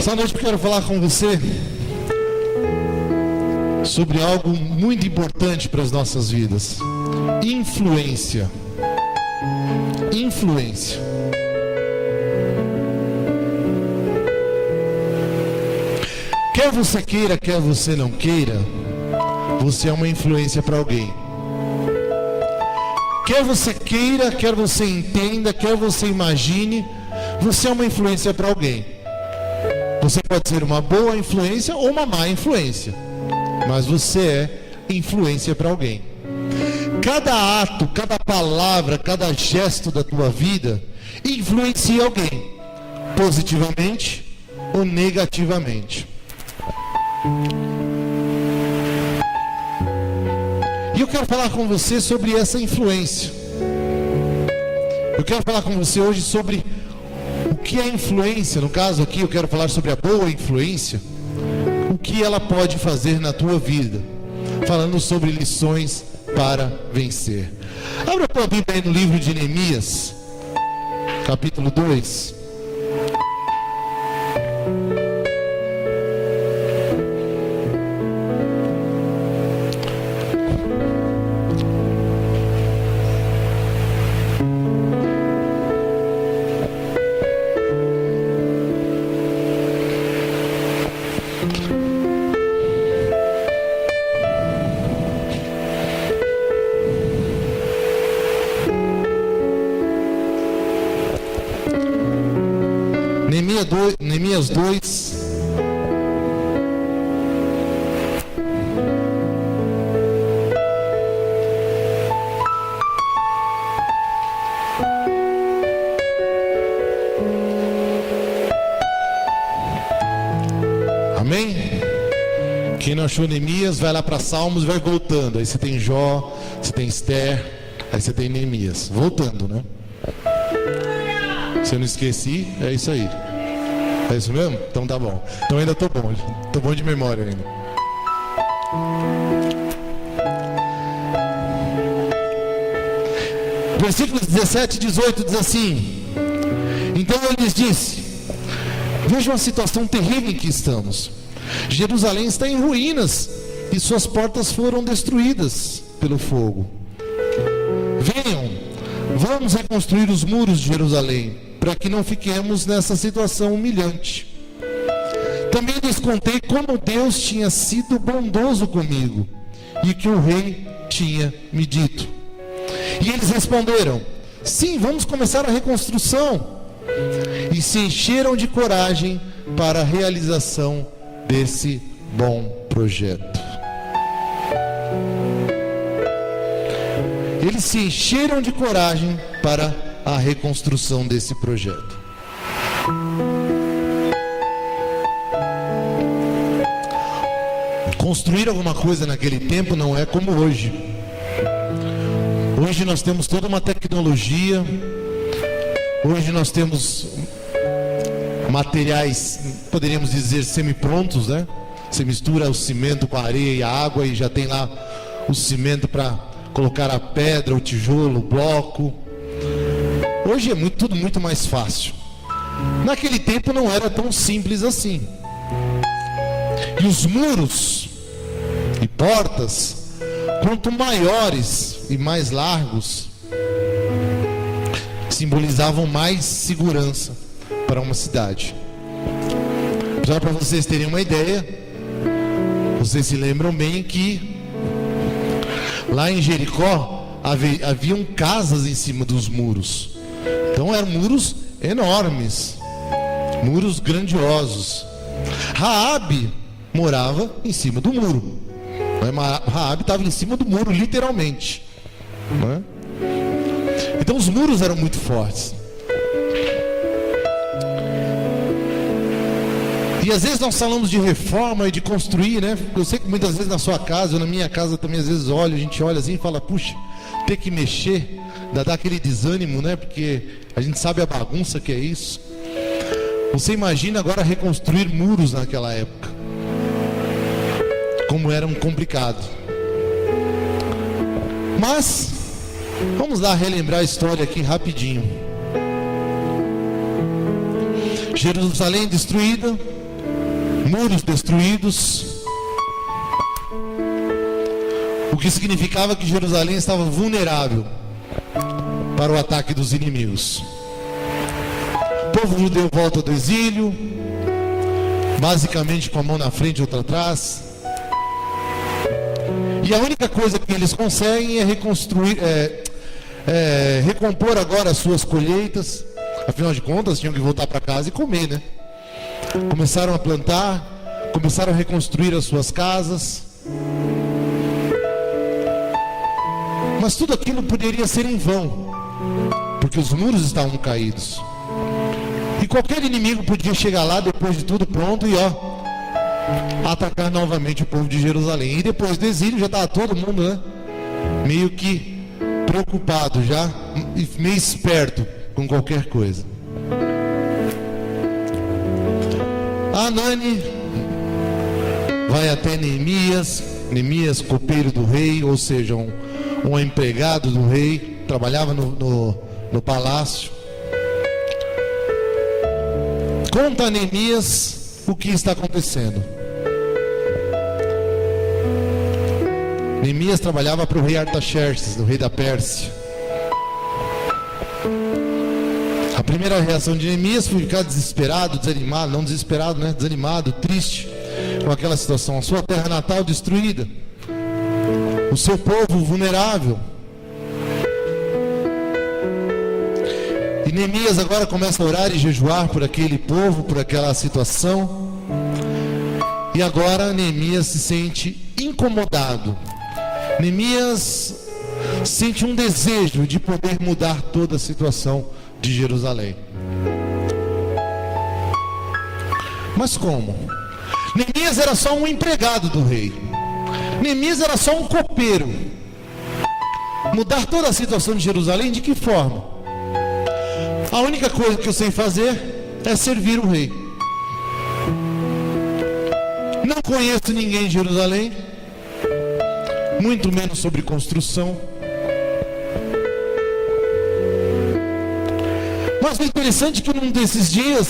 Essa noite eu quero falar com você sobre algo muito importante para as nossas vidas: influência. Influência. Quer você queira, quer você não queira, você é uma influência para alguém. Quer você queira, quer você entenda, quer você imagine, você é uma influência para alguém. Você pode ser uma boa influência ou uma má influência, mas você é influência para alguém. Cada ato, cada palavra, cada gesto da tua vida influencia alguém, positivamente ou negativamente. E eu quero falar com você sobre essa influência. Eu quero falar com você hoje sobre o que é influência. No caso aqui eu quero falar sobre a boa influência, o que ela pode fazer na tua vida, falando sobre lições para vencer. Abra a tua Bíblia aí no livro de Neemias, capítulo 2. Neemias 2. Amém? Quem não achou Neemias, vai lá para Salmos e vai voltando. Aí você tem Jó, você tem Esther, aí você tem Neemias. Voltando, né? Se eu não esqueci, é isso aí. É isso mesmo? Então tá bom. Então ainda tô bom de memória ainda. Versículos 17 e 18 diz assim: então ele lhes disse: vejam a situação terrível em que estamos. Jerusalém está em ruínas e suas portas foram destruídas pelo fogo. Venham, vamos reconstruir os muros de Jerusalém, para que não fiquemos nessa situação humilhante. Também lhes contei como Deus tinha sido bondoso comigo e que o rei tinha me dito. E eles responderam: sim, vamos começar a reconstrução. E se encheram de coragem para a realização desse bom projeto. Eles se encheram de coragem para a reconstrução desse projeto. Construir alguma coisa naquele tempo não é como hoje. Hoje nós temos toda uma tecnologia. Hoje nós temos materiais, poderíamos dizer, semi-prontos, né? Você mistura o cimento com a areia e a água e já tem lá o cimento para colocar a pedra, o tijolo, o bloco. Hoje é tudo muito mais fácil. Naquele tempo não era tão simples assim. E os muros e portas, quanto maiores e mais largos, simbolizavam mais segurança para uma cidade. Só para vocês terem uma ideia, vocês se lembram bem que lá em Jericó haviam casas em cima dos muros. Então eram muros enormes, muros grandiosos. Raabe morava em cima do muro. Raabe estava em cima do muro, literalmente. Não é? Então os muros eram muito fortes. E às vezes nós falamos de reforma e de construir, né? Eu sei que muitas vezes na sua casa, ou na minha casa também, às vezes a gente olha assim e fala: puxa, ter que mexer, dá aquele desânimo, né? Porque a gente sabe a bagunça que é isso. Você imagina agora reconstruir muros naquela época, como era complicado. Mas vamos lá relembrar a história aqui rapidinho. Jerusalém destruída, muros destruídos, o que significava que Jerusalém estava vulnerável para o ataque dos inimigos. O povo judeu volta do exílio, basicamente com a mão na frente e outra atrás, e a única coisa que eles conseguem é reconstruir, recompor agora as suas colheitas. Afinal de contas, tinham que voltar para casa e comer, né? Começaram a plantar, começaram a reconstruir as suas casas, mas tudo aquilo poderia ser em vão, porque os muros estavam caídos, e qualquer inimigo podia chegar lá depois de tudo pronto e atacar novamente o povo de Jerusalém. E depois do exílio já estava todo mundo, né, meio que preocupado já, meio esperto com qualquer coisa. Hanani vai até Neemias, copeiro do rei, ou seja, um empregado do rei, trabalhava no palácio. Conta a Neemias o que está acontecendo. Neemias trabalhava para o rei Artaxerxes, o rei da Pérsia. A primeira reação de Neemias foi ficar desesperado, desanimado, não desesperado, né? Desanimado, triste com aquela situação. A sua terra natal destruída, o seu povo vulnerável. E Neemias agora começa a orar e jejuar por aquele povo, por aquela situação. E agora Neemias se sente incomodado. Neemias sente um desejo de poder mudar toda a situação de Jerusalém. Mas como? Neemias era só um empregado do rei. Neemias era só um copeiro. Mudar toda a situação de Jerusalém de que forma? A única coisa que eu sei fazer é servir o rei. Não conheço ninguém em Jerusalém, muito menos sobre construção. Mas o interessante é que num desses dias,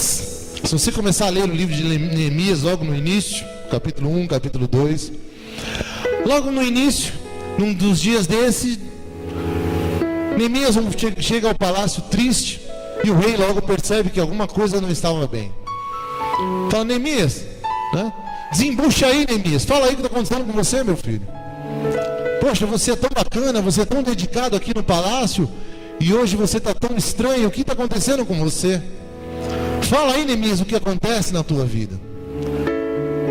se você começar a ler o livro de Neemias logo no início, capítulo 1, capítulo 2, logo no início, num dos dias desses, Neemias chega ao palácio triste, e o rei logo percebe que alguma coisa não estava bem. Fala: Neemias, né? Desembucha aí, Neemias, fala aí o que está acontecendo com você, meu filho. Poxa, você é tão bacana, você é tão dedicado aqui no palácio, e hoje você está tão estranho, o que está acontecendo com você? Fala aí, Neemias, o que acontece na tua vida.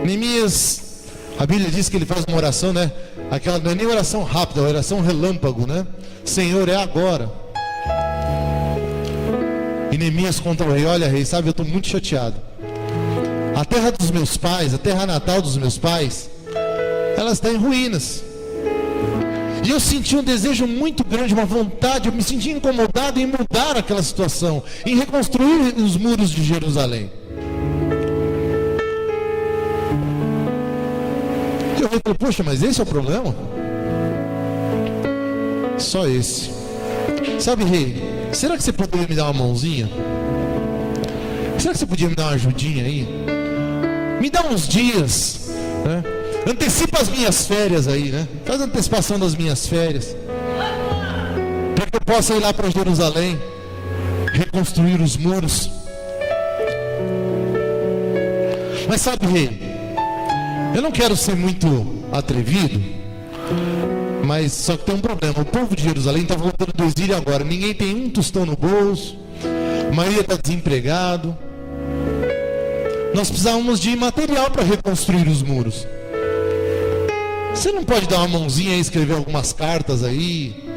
Neemias, a Bíblia diz que ele faz uma oração, né? Aquela não é nem oração rápida, é uma oração relâmpago, né? Senhor, é agora. E Neemias conta ao rei: olha, rei, sabe, eu estou muito chateado. A terra dos meus pais, a terra natal dos meus pais, ela está em ruínas. E eu senti um desejo muito grande, uma vontade, eu me senti incomodado em mudar aquela situação, em reconstruir os muros de Jerusalém. E eu falei: poxa, mas esse é o problema? Só esse. Sabe, rei, será que você poderia me dar uma mãozinha? Será que você podia me dar uma ajudinha aí? Me dá uns dias, né? Antecipa as minhas férias aí, né? Faz a antecipação das minhas férias, para que eu possa ir lá para Jerusalém, reconstruir os muros. Mas sabe, rei, eu não quero ser muito atrevido, mas só que tem um problema. O povo de Jerusalém está voltando do exílio agora. Ninguém tem um tostão no bolso, a maioria está desempregado. Nós precisávamos de material para reconstruir os muros. Você não pode dar uma mãozinha e escrever algumas cartas aí,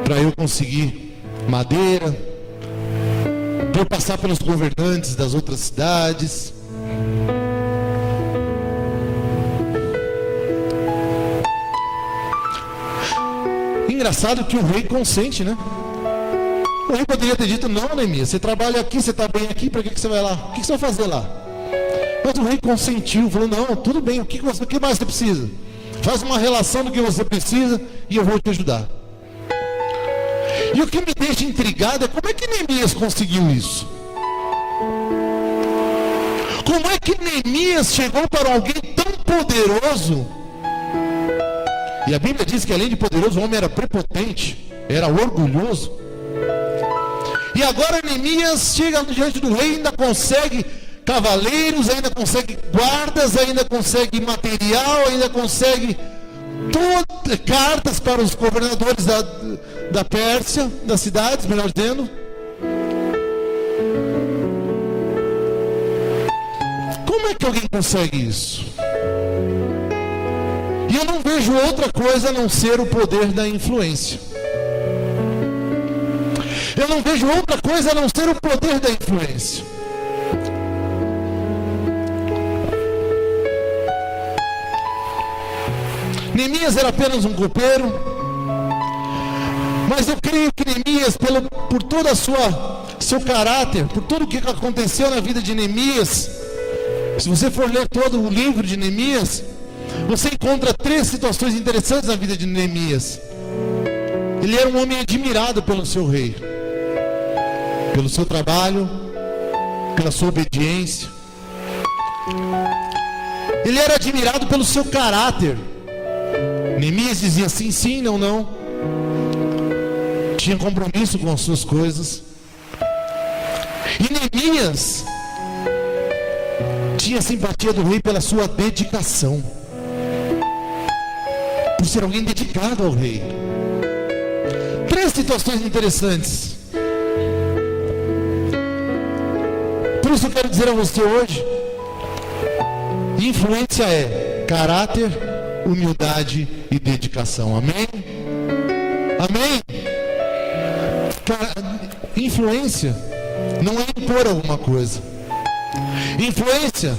para eu conseguir madeira, para eu passar pelos governantes das outras cidades? Engraçado que o rei consente, né? O rei poderia ter dito: não, Neemias, você trabalha aqui, você está bem aqui, para que você vai lá? O que você vai fazer lá? Mas o rei consentiu, falou: não, tudo bem, o que mais você precisa? Faz uma relação do que você precisa e eu vou te ajudar. E o que me deixa intrigado é como é que Neemias conseguiu isso? Como é que Neemias chegou para alguém tão poderoso? E a Bíblia diz que além de poderoso, o homem era prepotente, era orgulhoso. E agora Neemias chega diante do rei e ainda consegue cavaleiros, ainda consegue guardas, ainda consegue material, ainda consegue cartas para os governadores da Pérsia, das cidades, melhor dizendo. Como é que alguém consegue isso? E eu não vejo outra coisa a não ser o poder da influência. Eu não vejo outra coisa a não ser o poder da influência. Neemias era apenas um copeiro, mas eu creio que Neemias, por todo seu caráter, por tudo o que aconteceu na vida de Neemias, se você for ler todo o livro de Neemias, você encontra 3 situações interessantes na vida de Neemias. Ele era um homem admirado pelo seu rei, pelo seu trabalho, pela sua obediência. Ele era admirado pelo seu caráter. Neemias dizia sim, sim, não, não. Tinha compromisso com as suas coisas. E Neemias tinha simpatia do rei pela sua dedicação, por ser alguém dedicado ao rei. 3 situações interessantes. Por isso eu quero dizer a você hoje: influência é caráter, humildade e dedicação. Amém? Amém? Influência não é impor alguma coisa. Influência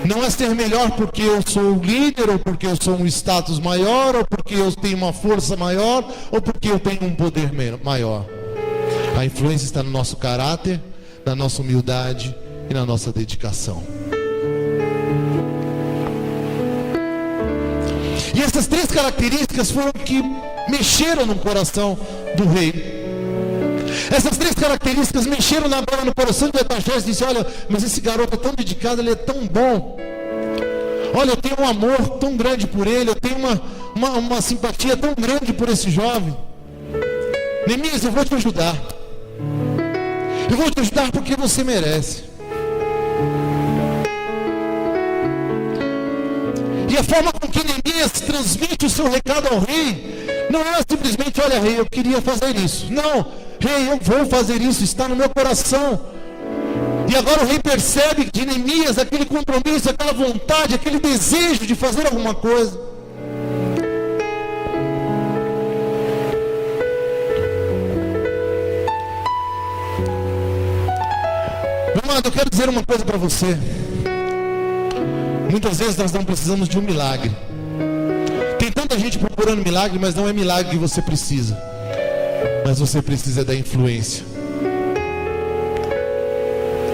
não é ser melhor porque eu sou o líder, ou porque eu sou um status maior, ou porque eu tenho uma força maior, ou porque eu tenho um poder maior. A influência está no nosso caráter, na nossa humildade e na nossa dedicação. E essas 3 características foram que mexeram no coração do rei. Essas 3 características mexeram no coração de Artaxerxes. Disse: olha, mas esse garoto é tão dedicado, ele é tão bom. Olha, eu tenho um amor tão grande por ele, eu tenho uma simpatia tão grande por esse jovem. Neemias, eu vou te ajudar. Eu vou te ajudar porque você merece. E a forma com que Neemias transmite o seu recado ao rei não é simplesmente: olha, rei, eu queria fazer isso. Não, rei, eu vou fazer isso, está no meu coração. E agora o rei percebe de Neemias aquele compromisso, aquela vontade, aquele desejo de fazer alguma coisa. Meu amado, eu quero dizer uma coisa para você. Muitas vezes nós não precisamos de um milagre. Tem tanta gente procurando milagre, mas não é milagre que você precisa. Mas você precisa da influência.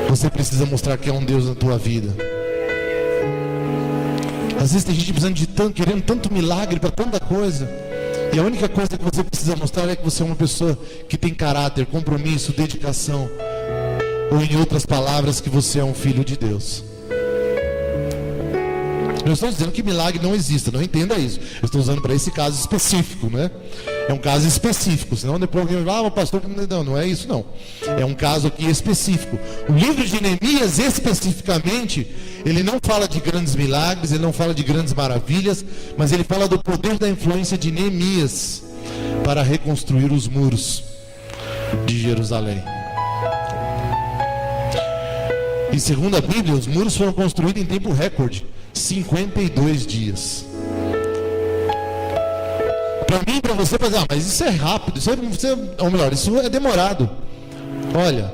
Você precisa mostrar que é um Deus na tua vida. Às vezes tem gente precisando de tanto, querendo tanto milagre para tanta coisa. E a única coisa que você precisa mostrar é que você é uma pessoa que tem caráter, compromisso, dedicação. Ou em outras palavras, que você é um filho de Deus. Eu estou dizendo que milagre não exista, não entenda isso. Eu estou usando para esse caso específico, né? É um caso específico, senão depois alguém vai falar: pastor, não é isso não. É um caso aqui específico. O livro de Neemias, especificamente, ele não fala de grandes milagres, ele não fala de grandes maravilhas, mas ele fala do poder da influência de Neemias para reconstruir os muros de Jerusalém. E segundo a Bíblia, os muros foram construídos em tempo recorde, 52 dias. Para mim e para você, mas isso é rápido, ou melhor, isso é demorado. Olha,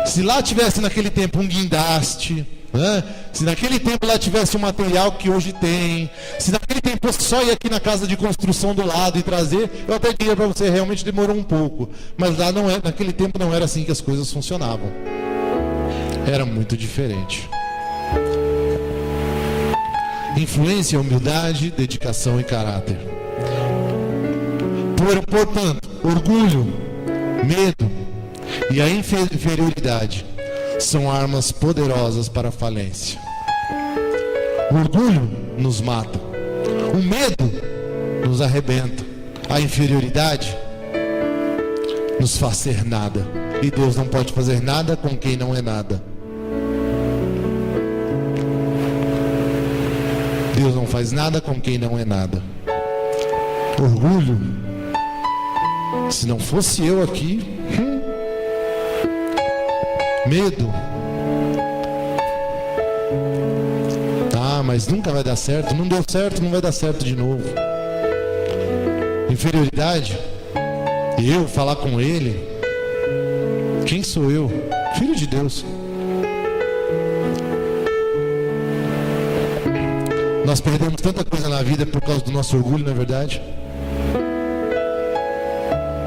se lá tivesse naquele tempo um guindaste, né? Se naquele tempo lá tivesse o material que hoje tem, se naquele tempo você só ia aqui na casa de construção do lado e trazer, eu até diria para você, realmente demorou um pouco. Mas lá não é, naquele tempo não era assim que as coisas funcionavam. Era muito diferente. Influência, humildade, dedicação e caráter. Portanto, orgulho, medo e a inferioridade são armas poderosas para a falência. O orgulho nos mata. O medo nos arrebenta. A inferioridade nos faz ser nada. E Deus não pode fazer nada com quem não é nada. Deus não faz nada com quem não é nada. Orgulho. Se não fosse eu aqui. Medo. Mas nunca vai dar certo. Não deu certo, não vai dar certo de novo. Inferioridade. Eu falar com ele. Quem sou eu? Filho de Deus. Nós perdemos tanta coisa na vida por causa do nosso orgulho, não é verdade?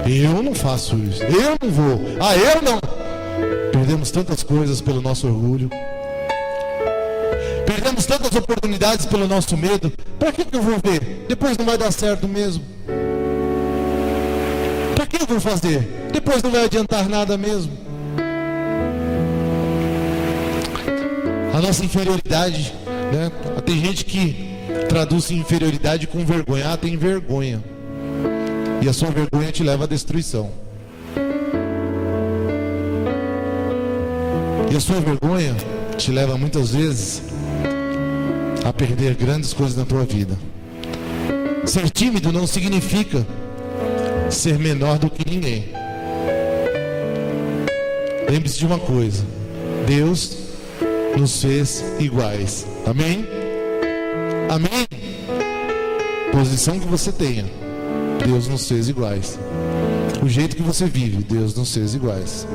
Eu não faço isso. Eu não vou. Eu não. Perdemos tantas coisas pelo nosso orgulho. Perdemos tantas oportunidades pelo nosso medo. Para que eu vou ver? Depois não vai dar certo mesmo. Para que eu vou fazer? Depois não vai adiantar nada mesmo. A nossa inferioridade, né? Tem gente que traduz inferioridade com vergonha. Tem vergonha. E a sua vergonha te leva à destruição. E a sua vergonha te leva muitas vezes a perder grandes coisas na tua vida. Ser tímido não significa ser menor do que ninguém. Lembre-se de uma coisa: Deus nos fez iguais. Amém? Amém? Posição que você tenha, Deus nos fez iguais. O jeito que você vive, Deus nos fez iguais.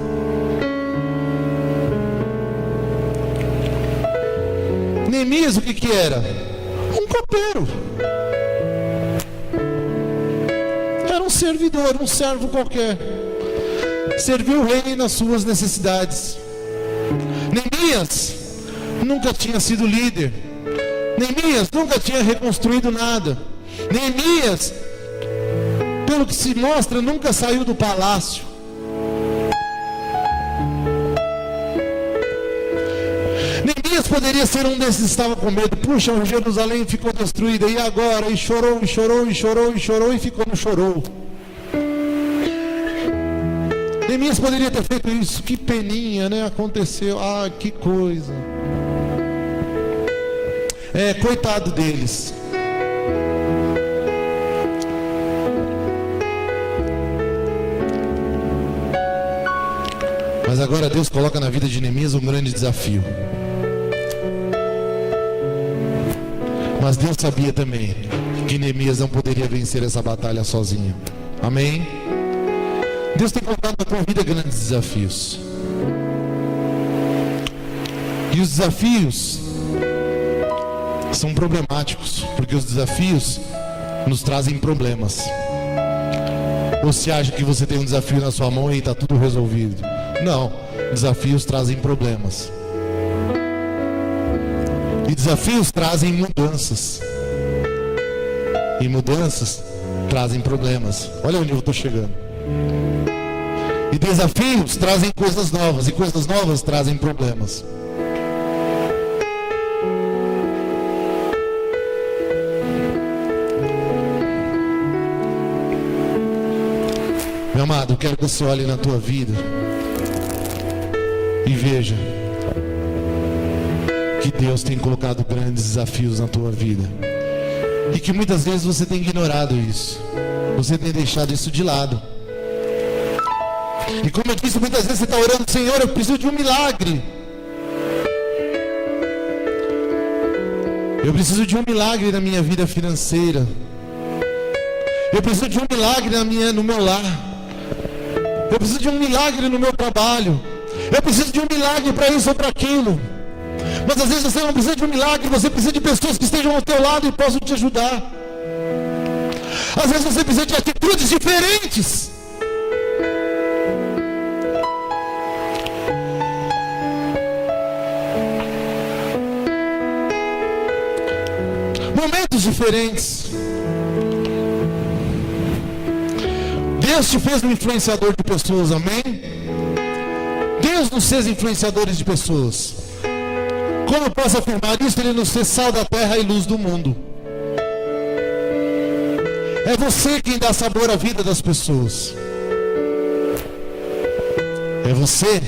Neemias, o que era? Um copeiro. Era um servidor, um servo qualquer. Serviu o rei nas suas necessidades. Neemias nunca tinha sido líder. Neemias nunca tinha reconstruído nada. Neemias, pelo que se mostra, nunca saiu do palácio. Neemias poderia ser um desses que estava com medo. Puxa, Jerusalém ficou destruída, e agora? E chorou, e chorou, e chorou, e chorou, e ficou no chorou. Neemias poderia ter feito isso. Que peninha, né? Aconteceu. Que coisa. Coitado deles. Mas agora Deus coloca na vida de Neemias um grande desafio. Mas Deus sabia também que Neemias não poderia vencer essa batalha sozinho. Amém? Deus tem colocado na tua vida grandes desafios. E os desafios são problemáticos, porque os desafios nos trazem problemas. Ou se acha que você tem um desafio na sua mão e está tudo resolvido? Não, desafios trazem problemas. E desafios trazem mudanças. E mudanças trazem problemas. Olha onde eu estou chegando. E desafios trazem coisas novas. E coisas novas trazem problemas. Meu amado, eu quero que você olhe na tua vida e veja que Deus tem colocado grandes desafios na tua vida. E que muitas vezes você tem ignorado isso. Você tem deixado isso de lado. E como eu disse, muitas vezes você está orando: Senhor, eu preciso de um milagre. Eu preciso de um milagre na minha vida financeira. Eu preciso de um milagre no meu lar. Eu preciso de um milagre no meu trabalho. Eu preciso de um milagre para isso ou para aquilo. Mas às vezes você não precisa de um milagre, você precisa de pessoas que estejam ao teu lado e possam te ajudar. Às vezes você precisa de atitudes diferentes. Momentos diferentes. Deus te fez um influenciador de pessoas, amém? Deus nos fez influenciadores de pessoas. Como eu posso afirmar isso? Ele nos fez sal da terra e luz do mundo. É você quem dá sabor à vida das pessoas. É você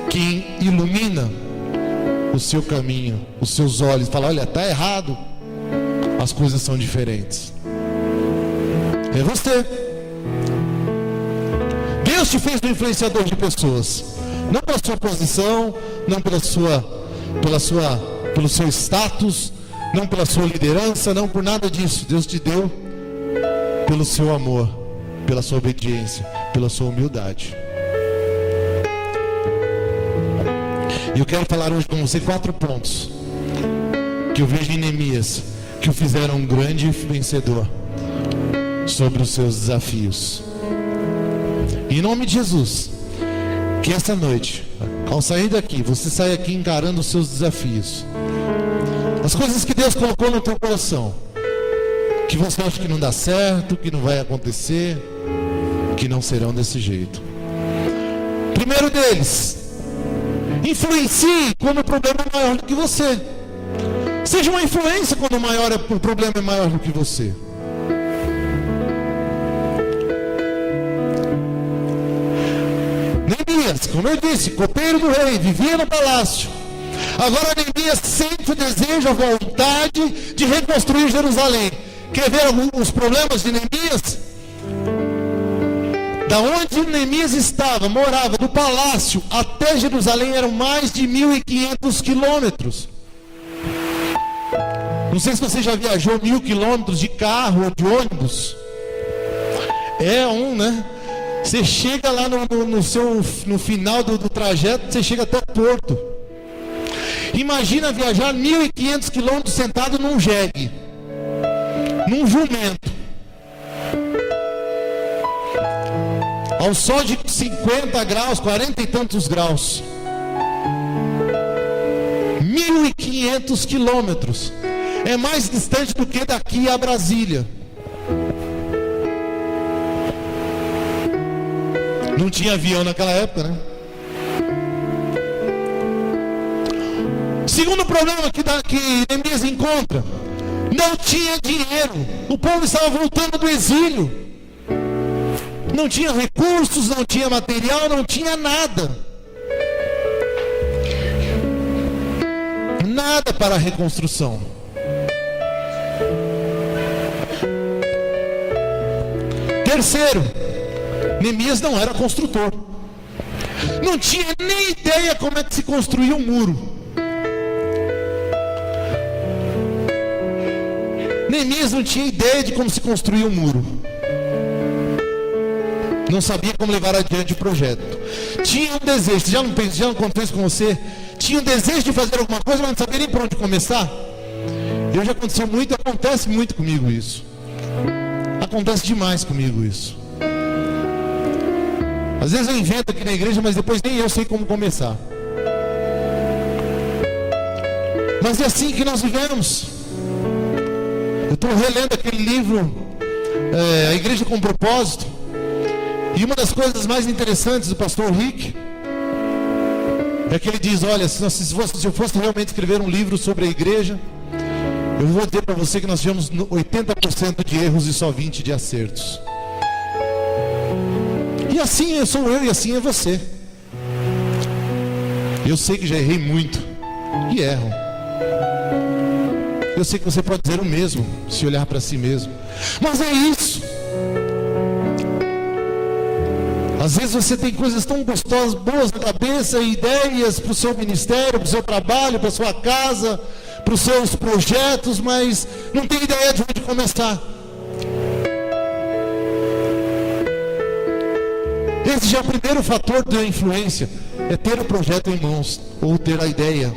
quem ilumina o seu caminho, os seus olhos. Fala, olha, está errado. As coisas são diferentes. É você. Deus te fez um influenciador de pessoas. Não pela sua posição, não pelo seu status, não pela sua liderança, não por nada disso. Deus te deu pelo seu amor, pela sua obediência, pela sua humildade. E eu quero falar hoje com você 4 pontos que eu vejo em Neemias, que o fizeram um grande vencedor sobre os seus desafios. Em nome de Jesus, que essa noite, ao sair daqui, você saia aqui encarando os seus desafios, as coisas que Deus colocou no teu coração, que você acha que não dá certo, que não vai acontecer, que não serão desse jeito. Primeiro deles, influencie quando o problema é maior do que você. Seja uma influência quando o problema é maior do que você. Neemias, como eu disse, copeiro do rei, vivia no palácio. Agora Neemias sente o desejo, a vontade de reconstruir Jerusalém. Quer ver os problemas de Neemias? Da onde Neemias morava, do palácio até Jerusalém, eram mais de 1.500 quilômetros. Não sei se você já viajou 1.000 quilômetros de carro ou de ônibus. Né? Você chega lá no final do trajeto, você chega até o porto. Imagina viajar 1.500 quilômetros sentado num jegue, num jumento, ao sol de 50 graus, 40 e tantos graus. 1.500 quilômetros. É mais distante do que daqui a Brasília. Não tinha avião naquela época, né? Segundo problema que Neemias encontra: não tinha dinheiro. O povo estava voltando do exílio. Não tinha recursos, não tinha material, não tinha nada. Nada para a reconstrução. Terceiro, Neemias não era construtor. Não tinha nem ideia como é que se construía um muro. Neemias não tinha ideia de como se construía um muro. Não sabia como levar adiante o projeto. Tinha um desejo, já não acontece com você? Tinha um desejo de fazer alguma coisa, mas não sabia nem por onde começar. Já aconteceu muito, acontece muito comigo isso. Acontece demais comigo isso. Às vezes eu invento aqui na igreja, mas depois nem eu sei como começar. Mas é assim que nós vivemos. Eu estou relendo aquele livro, A Igreja com Propósito. E uma das coisas mais interessantes do pastor Rick é que ele diz: olha, se eu fosse realmente escrever um livro sobre a igreja, eu vou dizer para você que nós tivemos 80% de erros e só 20% de acertos. E assim sou eu e assim é você. Eu sei que já errei muito e erro. Eu sei que você pode dizer o mesmo se olhar para si mesmo. Mas é isso. Às vezes você tem coisas tão gostosas, boas na cabeça, ideias para o seu ministério, para o seu trabalho, para a sua casa, para os seus projetos, mas não tem ideia de onde começar. Esse já é o primeiro fator da influência, é ter o projeto em mãos, ou ter a ideia.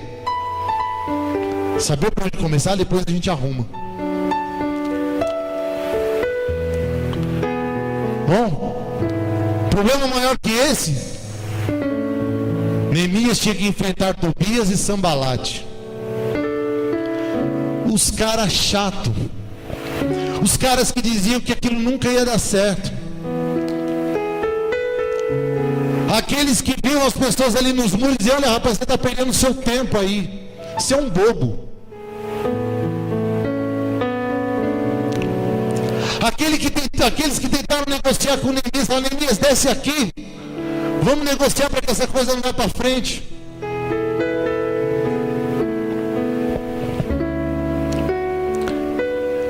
Saber por onde começar, depois a gente arruma. Bom, problema maior que esse, Neemias tinha que enfrentar Tobias e Sambalate. Os caras chatos, os caras que diziam que aquilo nunca ia dar certo, aqueles que viam as pessoas ali nos muros e diziam: olha rapaz, você está perdendo seu tempo aí, Você é um bobo. Aqueles que tentaram negociar com Neemias, falaram: Neemias, desce aqui, vamos negociar para que essa coisa não vá para frente.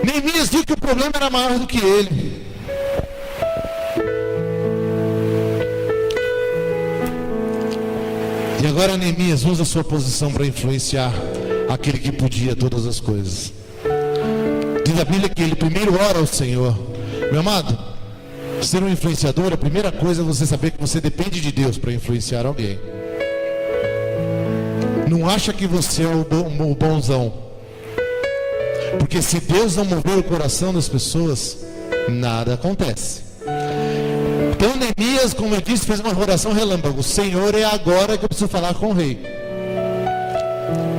Neemias viu que o problema era maior do que ele. E agora Neemias usa a sua posição para influenciar aquele que podia todas as coisas. Diz a Bíblia que ele primeiro ora ao Senhor. Meu amado, ser um influenciador, a primeira coisa é você saber que você depende de Deus para influenciar alguém. Não acha que você é o bonzão. Porque se Deus não mover o coração das pessoas, nada acontece. Então Neemias, como eu disse, fez uma oração relâmpago: Senhor, é agora que eu preciso falar com o rei.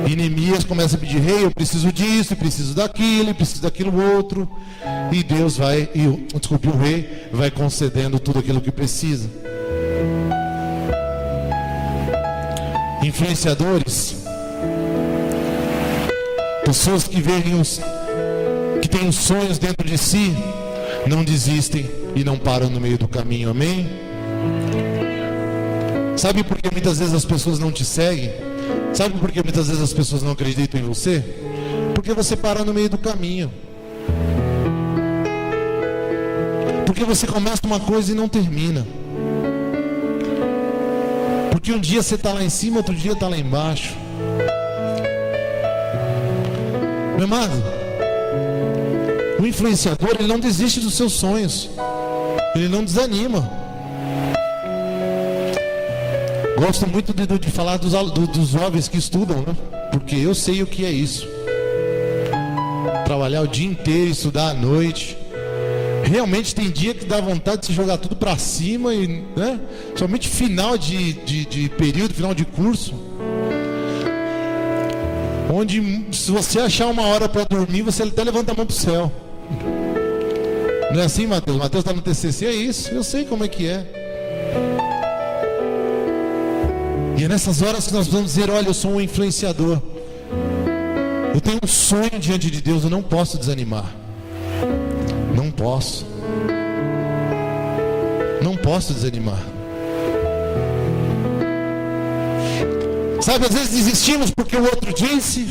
E Neemias começa a pedir: rei, eu preciso disso, eu preciso daquilo, eu preciso daquilo outro. E Deus vai, o rei vai concedendo tudo aquilo que precisa. Influenciadores, pessoas que que têm os sonhos dentro de si, não desistem e não param no meio do caminho, amém? Sabe por que muitas vezes as pessoas não te seguem? Sabe por que muitas vezes as pessoas não acreditam em você? Porque você para no meio do caminho. Porque você começa uma coisa e não termina. Porque um dia você está lá em cima, outro dia está lá embaixo. Meu amado, o influenciador, ele não desiste dos seus sonhos. Ele não desanima. Gosto muito de falar dos jovens que estudam, né? Porque eu sei o que é isso. Trabalhar o dia inteiro, estudar à noite. Realmente tem dia que dá vontade de se jogar tudo para cima, né? Somente final de período, final de curso, onde se você achar uma hora para dormir, você até levanta a mão para o céu. Não é assim, Mateus? Mateus está no TCC, é isso, eu sei como é que é. E é nessas horas que nós vamos dizer: olha, eu sou um influenciador, eu tenho um sonho diante de Deus, eu não posso desanimar. Não posso. Não posso desanimar. Sabe, às vezes desistimos porque o outro disse,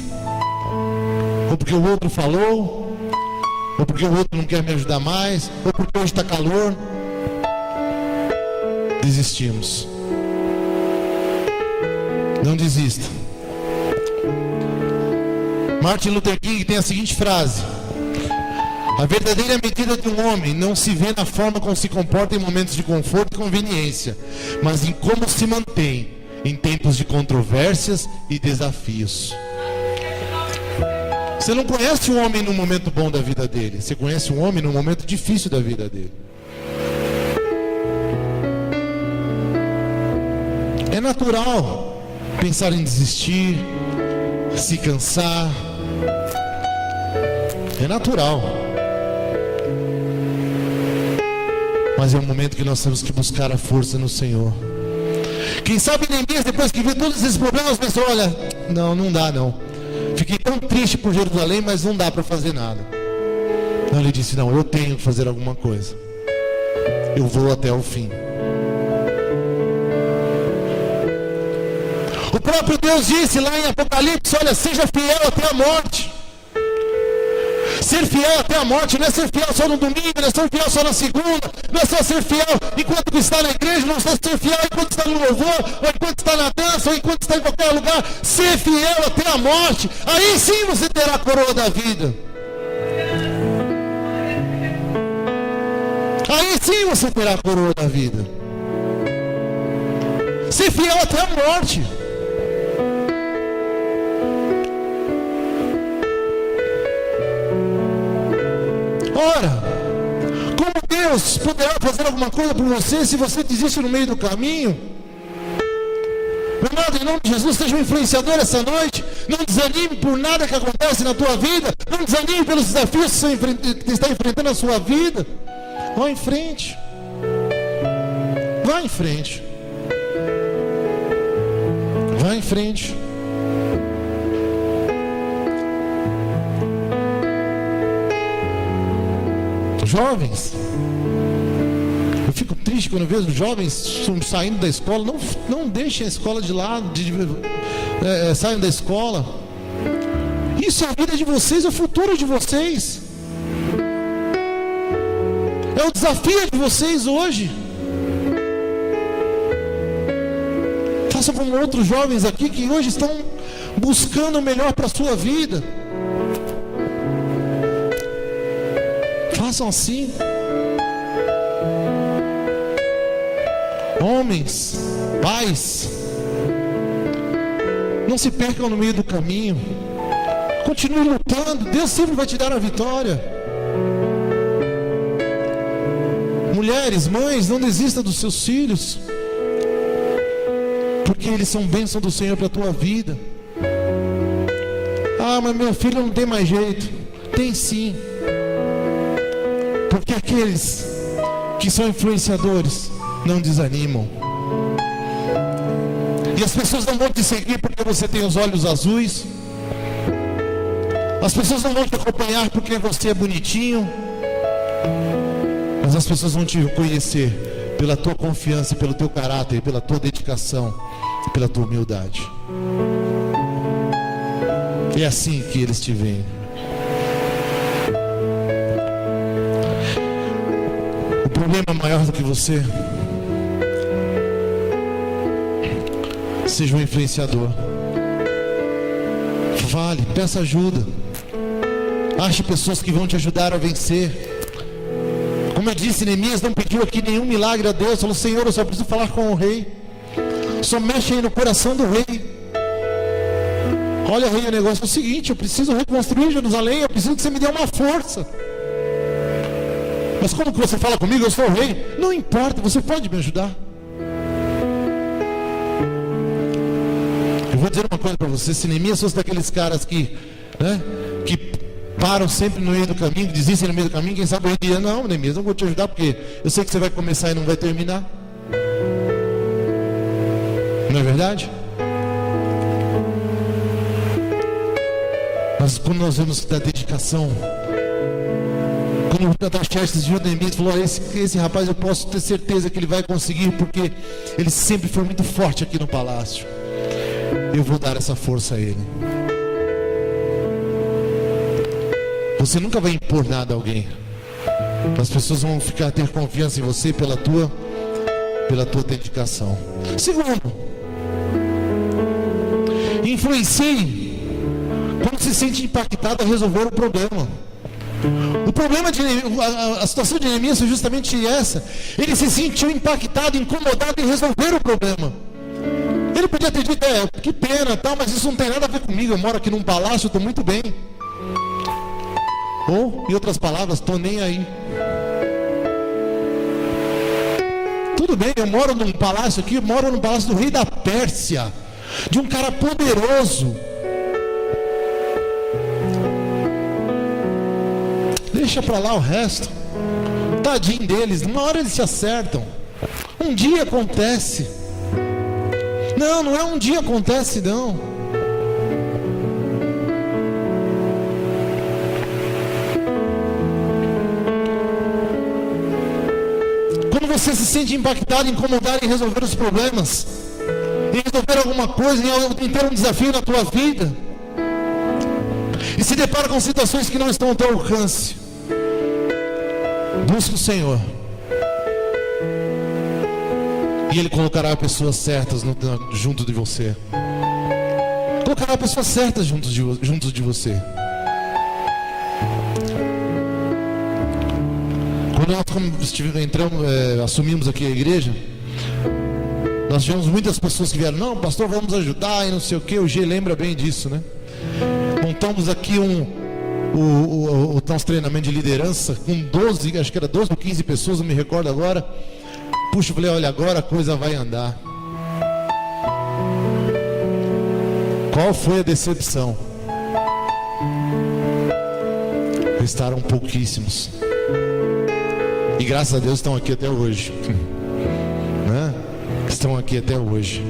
ou porque o outro falou, ou porque o outro não quer me ajudar mais, ou porque hoje está calor. Desistimos. Não desista. Martin Luther King tem a seguinte frase: a verdadeira medida de um homem não se vê na forma como se comporta em momentos de conforto e conveniência, mas em como se mantém em tempos de controvérsias e desafios. Você não conhece um homem no momento bom da vida dele, você conhece um homem no momento difícil da vida dele. É natural pensar em desistir, se cansar. É natural. Mas é um momento que nós temos que buscar a força no Senhor. Quem sabe Neemias, depois que viu todos esses problemas, pensou: olha, não dá não. Fiquei tão triste por Jerusalém, mas não dá para fazer nada. Então ele disse: não, eu tenho que fazer alguma coisa. Eu vou até o fim. O próprio Deus disse lá em Apocalipse: olha, seja fiel até a morte. Ser fiel até a morte não é ser fiel só no domingo, não é ser fiel só na segunda, não é só ser fiel enquanto está na igreja, não é só ser fiel enquanto está no louvor, ou enquanto está na dança, ou enquanto está em qualquer lugar. Ser fiel até a morte, aí sim você terá a coroa da vida. Aí sim você terá a coroa da vida. Ser fiel até a morte. Ora, como Deus poderá fazer alguma coisa por você se você desiste no meio do caminho? Meu amado, em nome de Jesus, seja um influenciador essa noite. Não desanime por nada que acontece na tua vida. Não desanime pelos desafios que você está enfrentando na sua vida. Vá em frente. Vá em frente. Vá em frente. jovens. Eu fico triste quando eu vejo jovens saindo da escola. Não deixem a escola de lado, saiam da escola. Isso é a vida de vocês, é o futuro de vocês. É o desafio de vocês hoje. Façam como outros jovens aqui que hoje estão buscando o melhor para a sua vida. Façam assim. Homens, pais, não se percam no meio do caminho. Continue lutando, Deus sempre vai te dar a vitória. Mulheres, mães, não desista dos seus filhos, porque eles são bênção do Senhor para a tua vida. Ah, mas meu filho não tem mais jeito. Tem sim. Porque aqueles que são influenciadores não desanimam. E as pessoas não vão te seguir porque você tem os olhos azuis. As pessoas não vão te acompanhar porque você é bonitinho. Mas as pessoas vão te conhecer pela tua confiança, pelo teu caráter, pela tua dedicação, pela tua humildade. É assim que eles te veem. O problema maior do que você, seja um influenciador. Fale, peça ajuda. Ache pessoas que vão te ajudar a vencer. Como eu disse, Neemias não pediu aqui nenhum milagre a Deus. Falou: Senhor, eu só preciso falar com o rei. Só mexe aí no coração do rei. Olha, rei, o negócio é o seguinte: eu preciso reconstruir Jerusalém. Eu preciso que você me dê uma força. Mas como que você fala comigo? Eu sou o rei. Não importa, você pode me ajudar. Eu vou dizer uma coisa para você: se Neemias fosse daqueles caras que param sempre no meio do caminho, desistem no meio do caminho, quem sabe eu diria: não, Neemias, não vou te ajudar porque eu sei que você vai começar e não vai terminar. Não é verdade? Mas quando nós vemos da dedicação, quando o Ataxerxes viu Neemias, falou: esse rapaz eu posso ter certeza que ele vai conseguir, porque ele sempre foi muito forte aqui no palácio. Eu vou dar essa força a ele. Você nunca vai impor nada a alguém. As pessoas vão ter confiança em você pela tua dedicação. Segundo, influencie quando se sente impactado a resolver o problema. O problema a situação de Neemias foi justamente essa. Ele se sentiu impactado, incomodado em resolver o problema. Ele podia ter dito: que pena, tal, mas isso não tem nada a ver comigo. Eu moro aqui num palácio, eu estou muito bem. Ou, em outras palavras, estou nem aí. Tudo bem, eu moro num palácio aqui, eu moro no palácio do rei da Pérsia, de um cara poderoso. Deixa pra lá o resto. Tadinho deles, uma hora eles se acertam. Um dia acontece. Não é um dia acontece, não. Quando você se sente impactado, incomodado em resolver os problemas, em resolver alguma coisa, em ter um desafio na tua vida, e se depara com situações que não estão ao teu alcance, busque o Senhor, e Ele colocará pessoas certas junto de você. Colocará pessoas certas junto de você. Quando nós assumimos aqui a igreja, nós tivemos muitas pessoas que vieram: não, pastor, vamos ajudar e não sei o que. O G lembra bem disso, né? Montamos aqui o nosso treinamento de liderança com 12, acho que era 12 ou 15 pessoas, não me recordo agora. Puxa, eu falei: olha, agora a coisa vai andar. Qual foi a decepção? Restaram pouquíssimos. E graças a Deus estão aqui até hoje, né? Estão aqui até hoje.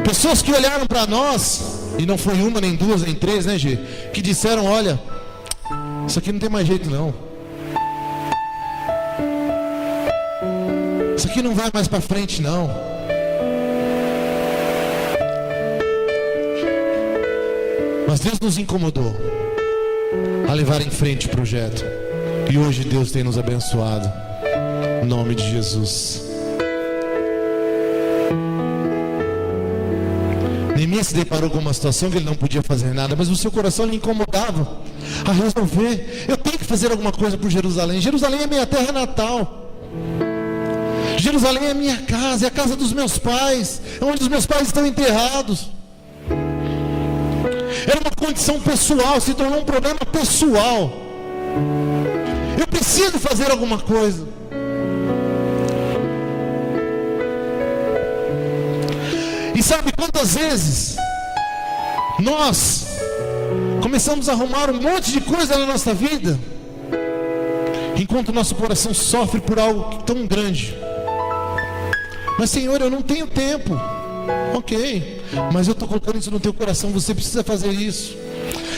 Pessoas que olharam para nós, e não foi uma, nem duas, nem três, né, G? Que disseram: olha, Isso aqui não tem mais jeito não. Isso aqui não vai mais para frente não. Mas Deus nos incomodou a levar em frente o projeto. E hoje Deus tem nos abençoado. Em nome de Jesus. Neemias se deparou com uma situação que ele não podia fazer nada, mas o seu coração lhe incomodava a resolver. Eu tenho que fazer alguma coisa por Jerusalém. Jerusalém é minha terra natal. Jerusalém é minha casa, é a casa dos meus pais, é onde os meus pais estão enterrados. Era uma condição pessoal, se tornou um problema pessoal. Eu preciso fazer alguma coisa. E sabe quantas vezes nós começamos a arrumar um monte de coisa na nossa vida, enquanto o nosso coração sofre por algo tão grande. Mas Senhor, eu não tenho tempo. Ok, mas eu estou colocando isso no teu coração, você precisa fazer isso.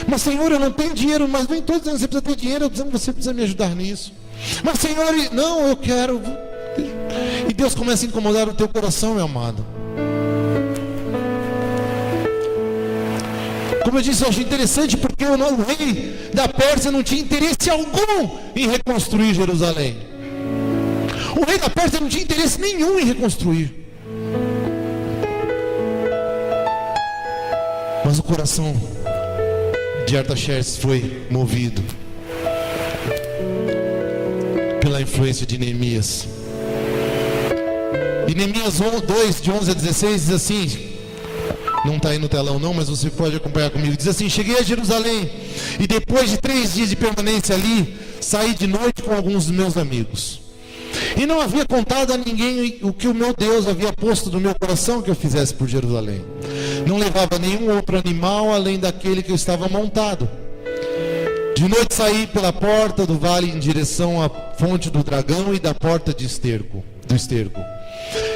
Mas Senhor, eu não tenho dinheiro. Mas nem todos dizendo, você precisa ter dinheiro, você precisa me ajudar nisso. Mas Senhor, não, eu quero. E Deus começa a incomodar o teu coração, meu amado. Como eu disse, eu achei interessante, porque o rei da Pérsia não tinha interesse algum em reconstruir Jerusalém. O rei da Pérsia não tinha interesse nenhum em reconstruir. Mas o coração de Artaxerxes foi movido pela influência de Neemias. E Neemias 2, de 11 a 16, diz assim, não está aí no telão não, mas você pode acompanhar comigo. Diz assim: cheguei a Jerusalém, e depois de 3 dias de permanência ali, saí de noite com alguns dos meus amigos. E não havia contado a ninguém o que o meu Deus havia posto no meu coração que eu fizesse por Jerusalém. Não levava nenhum outro animal além daquele que eu estava montado. De noite saí pela porta do vale em direção à fonte do dragão e da porta do esterco,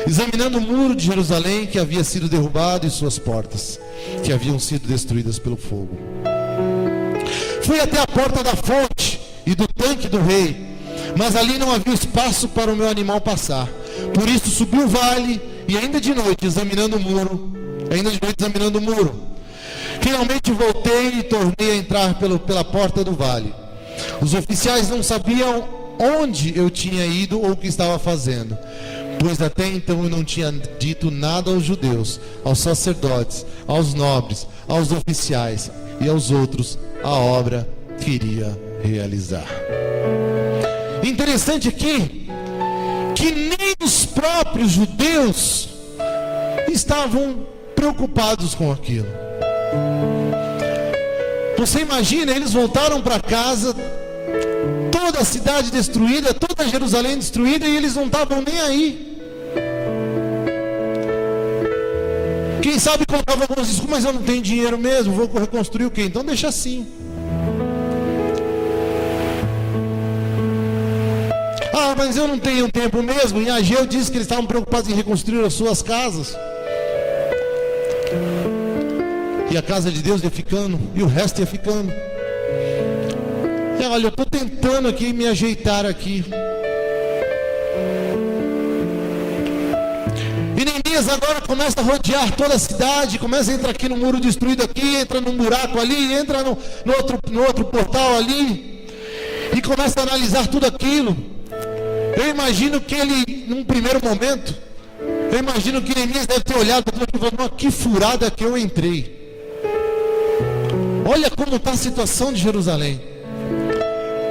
examinando o muro de Jerusalém que havia sido derrubado e suas portas, que haviam sido destruídas pelo fogo. Fui até a porta da fonte e do tanque do rei, mas ali não havia espaço para o meu animal passar. Por isso subi o vale e ainda de noite examinando o muro, finalmente voltei e tornei a entrar pela porta do vale. Os oficiais não sabiam onde eu tinha ido ou o que estava fazendo, pois até então eu não tinha dito nada aos judeus, aos sacerdotes, aos nobres, aos oficiais e aos outros a obra que iria realizar. Interessante aqui que nem os próprios judeus estavam preocupados com aquilo. Você imagina, eles voltaram para casa, toda a cidade destruída, toda Jerusalém destruída, e eles não estavam nem aí. Quem sabe colocavam algumas desculpas: mas eu não tenho dinheiro mesmo, vou reconstruir o quê? Então deixa assim. Ah, mas eu não tenho tempo mesmo. Em Ageu disse que eles estavam preocupados em reconstruir as suas casas. E a casa de Deus ia ficando, e o resto ia ficando. E olha, eu estou tentando aqui me ajeitar aqui. E Neemias agora começa a rodear toda a cidade, começa a entrar aqui no muro destruído aqui, entra num buraco ali, entra no outro portal ali, e começa a analisar tudo aquilo. Eu imagino que ele, num primeiro momento, Neemias deve ter olhado e falado: que furada que eu entrei. Olha como está a situação de Jerusalém.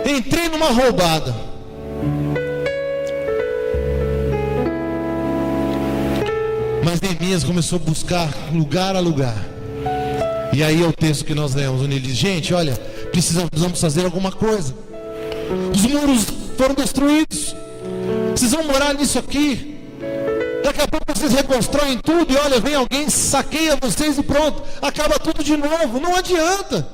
Entrei numa roubada. Mas Neemias começou a buscar lugar a lugar. E aí é o texto que nós lemos, onde ele diz: gente, olha, precisamos fazer alguma coisa. Os muros foram destruídos. Vocês vão morar nisso aqui. Daqui a pouco vocês reconstroem tudo e olha, vem alguém, saqueia vocês e pronto, acaba tudo de novo. Não adianta.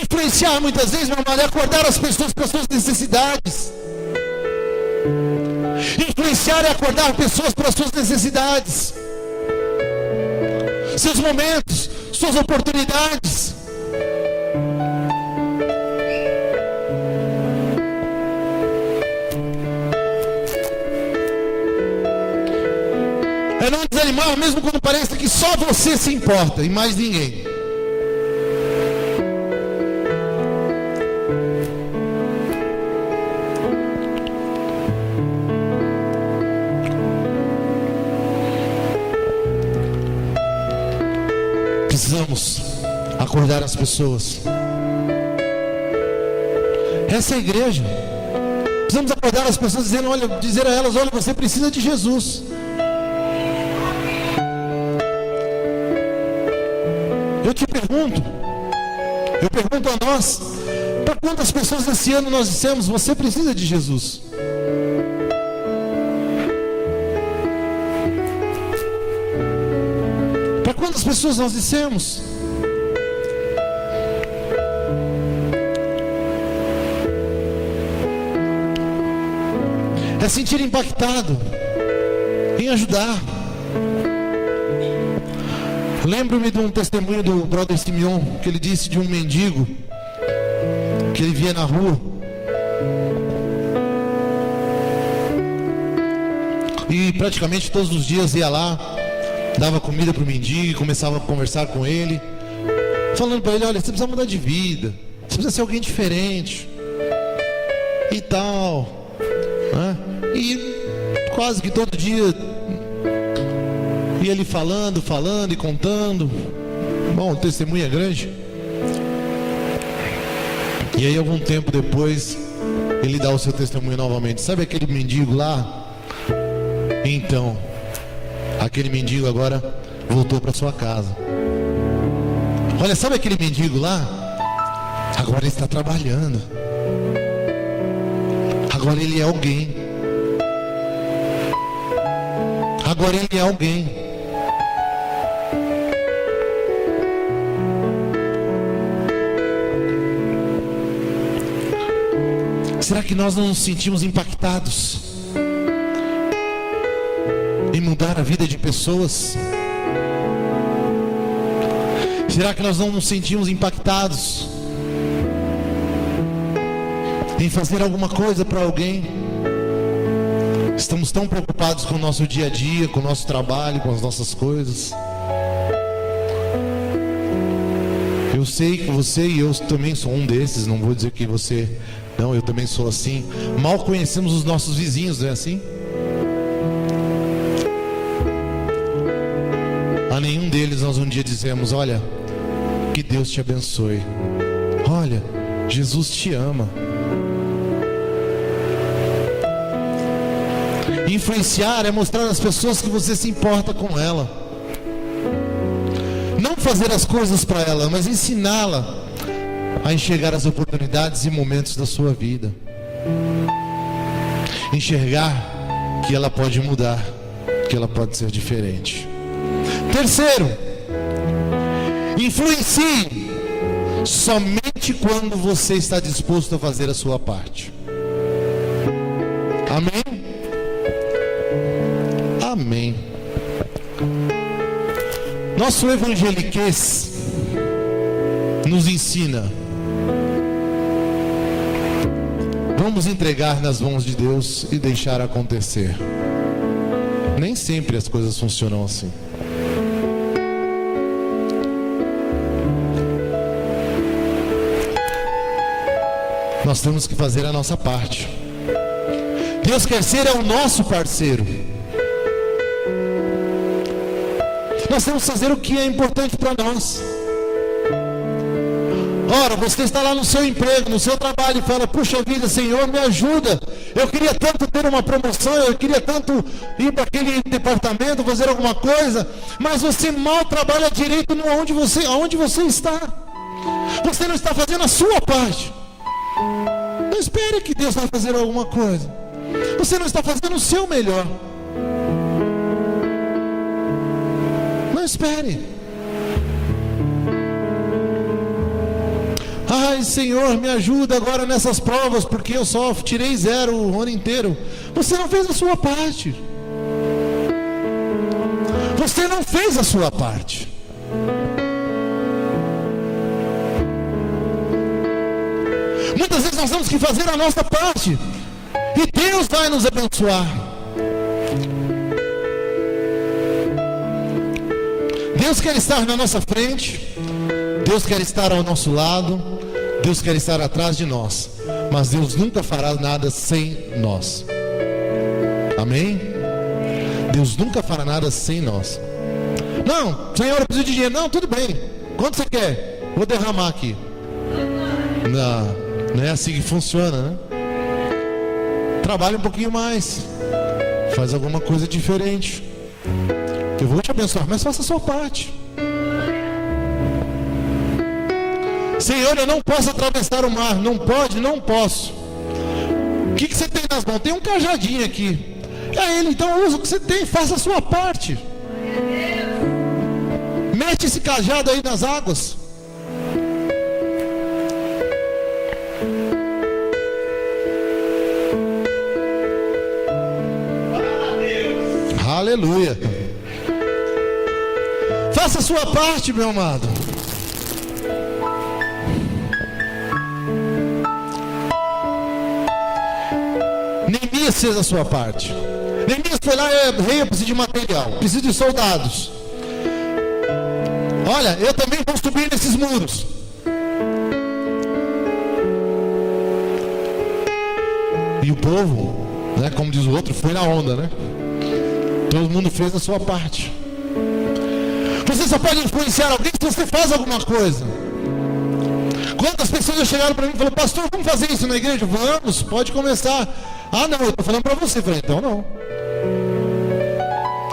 Influenciar muitas vezes, meu amado, é acordar as pessoas para as suas necessidades. Influenciar é acordar pessoas para as suas necessidades, seus momentos, suas oportunidades. É não desanimar, mesmo quando parece que só você se importa e mais ninguém. Precisamos acordar as pessoas. Essa é a igreja. Precisamos acordar as pessoas dizendo, olha, dizer a elas, olha, você precisa de Jesus. Eu te pergunto, eu pergunto a nós, para quantas pessoas esse ano nós dissemos, você precisa de Jesus? Para quantas pessoas nós dissemos? É sentir impactado em ajudar. Lembro-me de um testemunho do brother Simeon, que ele disse de um mendigo que ele via na rua. E praticamente todos os dias ia lá, dava comida para o mendigo e começava a conversar com ele, falando para ele, olha, você precisa mudar de vida, você precisa ser alguém diferente e tal, né? E quase que todo dia ia ele falando e contando. Bom, o testemunho é grande. E aí algum tempo depois ele dá o seu testemunho novamente. Sabe aquele mendigo lá? Então, aquele mendigo agora voltou para sua casa. Olha, sabe aquele mendigo lá? Agora ele está trabalhando. Agora ele é alguém. Agora ele é alguém. Será que nós não nos sentimos impactados em mudar a vida de pessoas? Será que nós não nos sentimos impactados em fazer alguma coisa para alguém? Estamos tão preocupados com o nosso dia a dia, com o nosso trabalho, com as nossas coisas. Eu sei que você e eu também sou um desses, não vou dizer que você... Não, eu também sou assim. Mal conhecemos os nossos vizinhos, não é assim? A nenhum deles nós um dia dizemos, olha, que Deus te abençoe. Olha, Jesus te ama. Influenciar é mostrar às pessoas que você se importa com ela. Não fazer as coisas para ela, mas ensiná-la a enxergar as oportunidades e momentos da sua vida. Enxergar que ela pode mudar, que ela pode ser diferente. Terceiro, influencie somente quando você está disposto a fazer a sua parte. Amém? Amém. Nosso evangeliquez nos ensina: vamos entregar nas mãos de Deus e deixar acontecer. Nem sempre as coisas funcionam assim. Nós temos que fazer a nossa parte. Deus quer ser o nosso parceiro. Nós temos que fazer o que é importante para nós. Ora, você está lá no seu emprego, no seu trabalho e fala, puxa vida, Senhor, me ajuda. Eu queria tanto ter uma promoção, eu queria tanto ir para aquele departamento, fazer alguma coisa, mas você mal trabalha direito onde você está. Você não está fazendo a sua parte. Não espere que Deus vai fazer alguma coisa. Você não está fazendo o seu melhor. Não espere. Ai, Senhor, me ajuda agora nessas provas, porque eu só tirei 0 o ano inteiro. Você não fez a sua parte. Você não fez a sua parte. Muitas vezes nós temos que fazer a nossa parte, e Deus vai nos abençoar. Deus quer estar na nossa frente, Deus quer estar ao nosso lado, Deus quer estar atrás de nós, mas Deus nunca fará nada sem nós. Amém? Deus nunca fará nada sem nós. Não, Senhor, eu preciso de dinheiro. Não, tudo bem. Quanto você quer? Vou derramar aqui. Não é assim que funciona, né? Trabalhe um pouquinho mais, faz alguma coisa diferente. Eu vou te abençoar, mas faça a sua parte. Senhor, eu não posso atravessar o mar. Não pode? Não posso. O que você tem nas mãos? Tem um cajadinho aqui. É ele, então usa o que você tem, faça a sua parte. Mete esse cajado aí nas águas. Aleluia. Faça a sua parte, meu amado. Neemias fez a sua parte. Neemias foi lá, rei, eu preciso de material, preciso de soldados. Olha, eu também vou subir nesses muros. E o povo, né, como diz o outro, foi na onda, né? Todo mundo fez a sua parte. Você só pode influenciar alguém se você faz alguma coisa. Quantas pessoas já chegaram para mim e falaram: pastor, vamos fazer isso na igreja? Vamos, pode começar. Ah, não, eu estou falando para você. Eu falei: então não.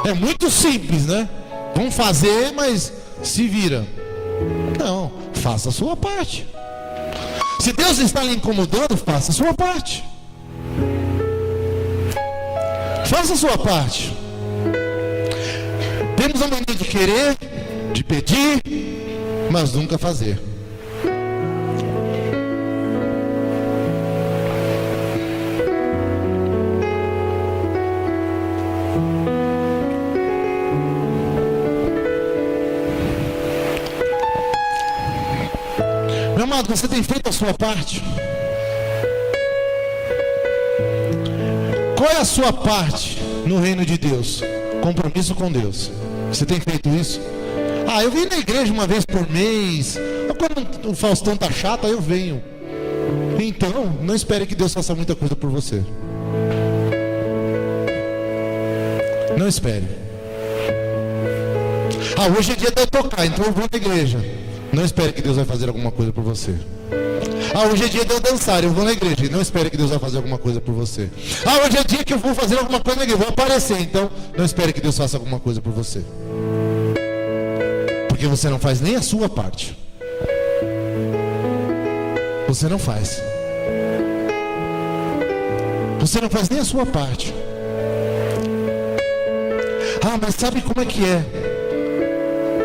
É muito simples, né? Vamos fazer, mas se vira. Não, faça a sua parte. Se Deus está lhe incomodando, faça a sua parte. Faça a sua parte. Temos a mania de querer, de pedir, mas nunca fazer. Meu amado, você tem feito a sua parte? Qual é a sua parte no reino de Deus? Compromisso com Deus. Você tem feito isso? Ah, eu venho na igreja uma vez por mês. Quando o Faustão tá chato, aí eu venho. Então, não espere que Deus faça muita coisa por você. Não espere. Ah, hoje é dia de eu tocar, então eu vou na igreja. Não espere que Deus vai fazer alguma coisa por você. Ah, hoje é dia de eu dançar, eu vou na igreja. Não espere que Deus vai fazer alguma coisa por você. Ah, hoje é dia que eu vou fazer alguma coisa na igreja, vou aparecer. Então, não espere que Deus faça alguma coisa por você. Porque você não faz nem a sua parte. Você não faz. Você não faz nem a sua parte. Ah, mas sabe como é que é?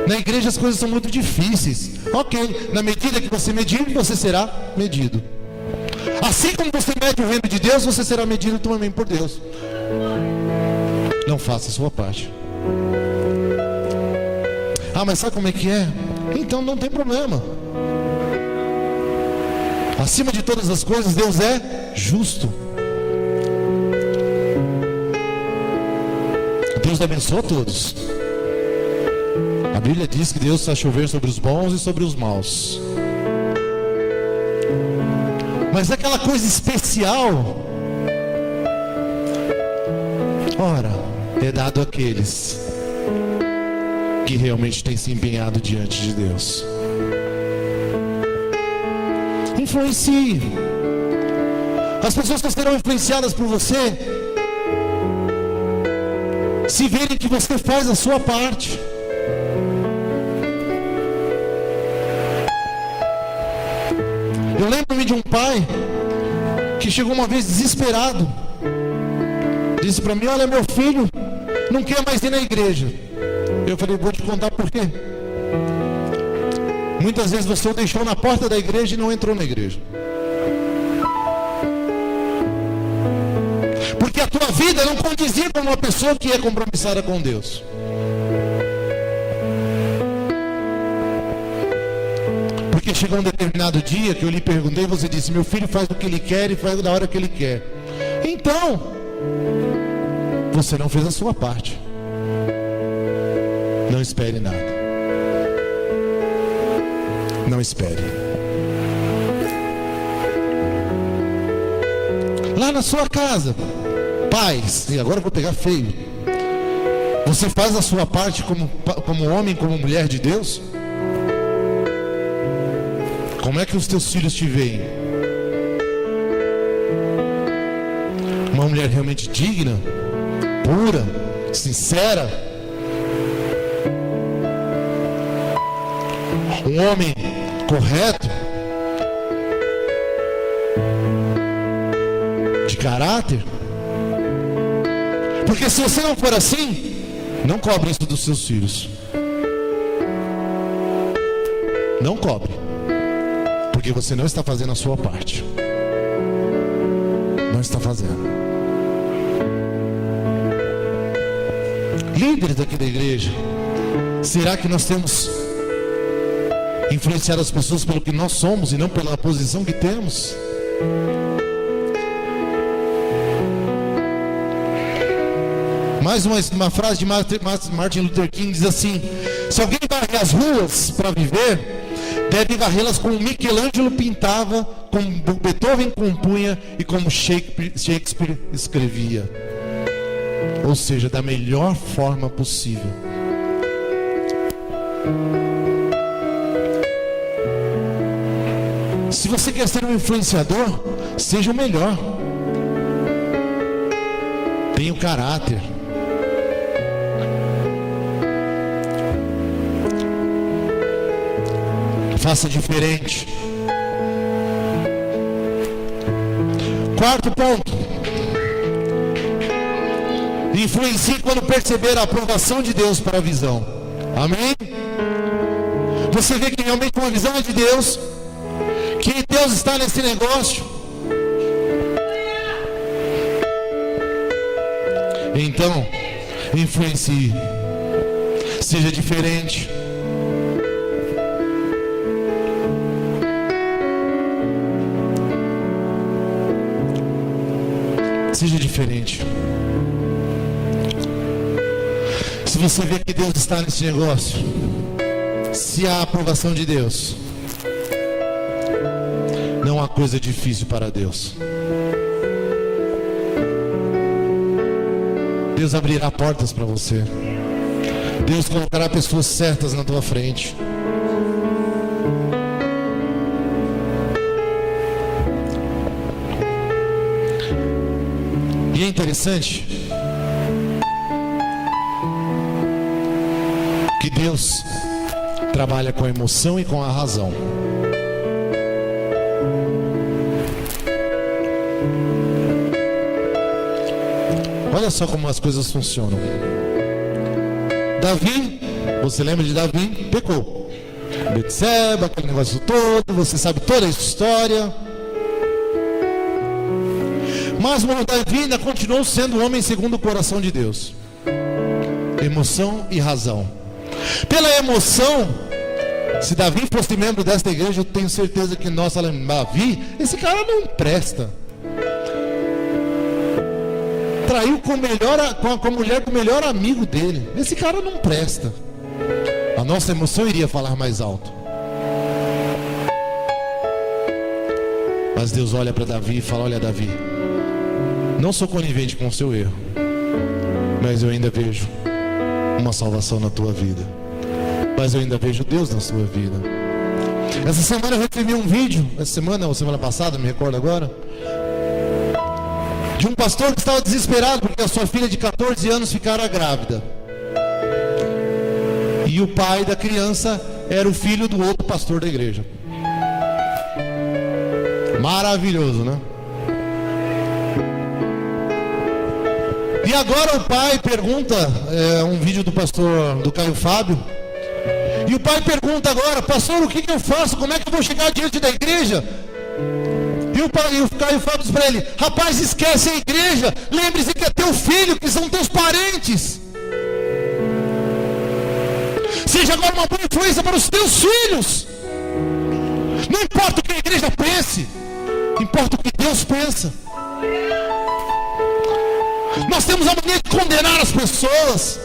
Na igreja as coisas são muito difíceis. Ok, na medida que você medir, você será medido. Assim como você mede o reino de Deus, você será medido também por Deus. Não faça a sua parte. Ah, mas sabe como é que é? Então não tem problema. Acima de todas as coisas, Deus é justo. Deus abençoa todos. A Bíblia diz que Deus faz chover sobre os bons e sobre os maus. Mas aquela coisa especial, ora, é dado àqueles que realmente têm se empenhado diante de Deus. Influencie. As pessoas que serão influenciadas por você, se verem que você faz a sua parte. Eu lembro-me de um pai que chegou uma vez desesperado. Disse para mim: olha, meu filho não quer mais ir na igreja. Eu falei: vou te contar por quê. Muitas vezes você o deixou na porta da igreja e não entrou na igreja. Porque a tua vida não condizia com uma pessoa que é compromissada com Deus. Porque Porque chegou um determinado dia que eu lhe perguntei e você disse: meu filho faz o que ele quer e faz da hora que ele quer. Então, você não fez a sua parte. Não espere nada. Não espere. Lá na sua casa, pais, e agora eu vou pegar feio. Você faz a sua parte como homem, como mulher de Deus? Como é que os teus filhos te veem? Uma mulher realmente digna, pura, sincera? Um homem correto? De caráter? Porque se você não for assim, não cobre isso dos seus filhos. Não cobre. Porque você não está fazendo a sua parte. Não está fazendo. Líderes aqui da igreja, será que nós temos influenciado as pessoas pelo que nós somos e não pela posição que temos? Mais uma frase de Martin Luther King diz assim: se alguém varrer as ruas para viver, deve varrê-las como Michelangelo pintava, como Beethoven compunha e como Shakespeare escrevia. Ou seja, da melhor forma possível. Se você quer ser um influenciador, seja o melhor. Tenha o caráter. Faça diferente. Quarto ponto: influencie quando perceber a aprovação de Deus para a visão. Amém? Você vê que realmente uma visão é de Deus, que Deus está nesse negócio. Então, influencie. Seja diferente. Seja diferente. Se você vê que Deus está nesse negócio, se há a aprovação de Deus, não há coisa difícil para Deus. Deus abrirá portas para você. Deus colocará pessoas certas na tua frente. E é interessante que Deus trabalha com a emoção e com a razão. Olha só como as coisas funcionam. Davi, você lembra de Davi? Pecou. Betseba, aquele negócio todo, você sabe toda a história. Mas Davi ainda continuou sendo um homem segundo o coração de Deus. Emoção e razão. Pela emoção, se Davi fosse membro desta igreja, eu tenho certeza que nós falamos: Davi, esse cara não presta. Traiu com a mulher do melhor amigo dele. Esse cara não presta. A nossa emoção iria falar mais alto. Mas Deus olha para Davi e fala: olha, Davi, não sou conivente com o seu erro, mas eu ainda vejo uma salvação na tua vida. Mas eu ainda vejo Deus na sua vida. Essa semana eu recebi um vídeo, essa semana ou semana passada, me recordo agora, de um pastor que estava desesperado porque a sua filha de 14 anos ficara grávida. E o pai da criança era o filho do outro pastor da igreja. Maravilhoso, né? E agora o pai pergunta, um vídeo do pastor, do Caio Fábio, e o pai pergunta agora: pastor, o que eu faço? Como é que eu vou chegar diante da igreja? E o Caio Fábio diz para ele: rapaz, esquece a igreja, lembre-se que é teu filho, que são teus parentes. Seja agora uma boa influência para os teus filhos. importa o que a igreja pense, importa o que Deus pensa. Nós temos a mania de condenar as pessoas.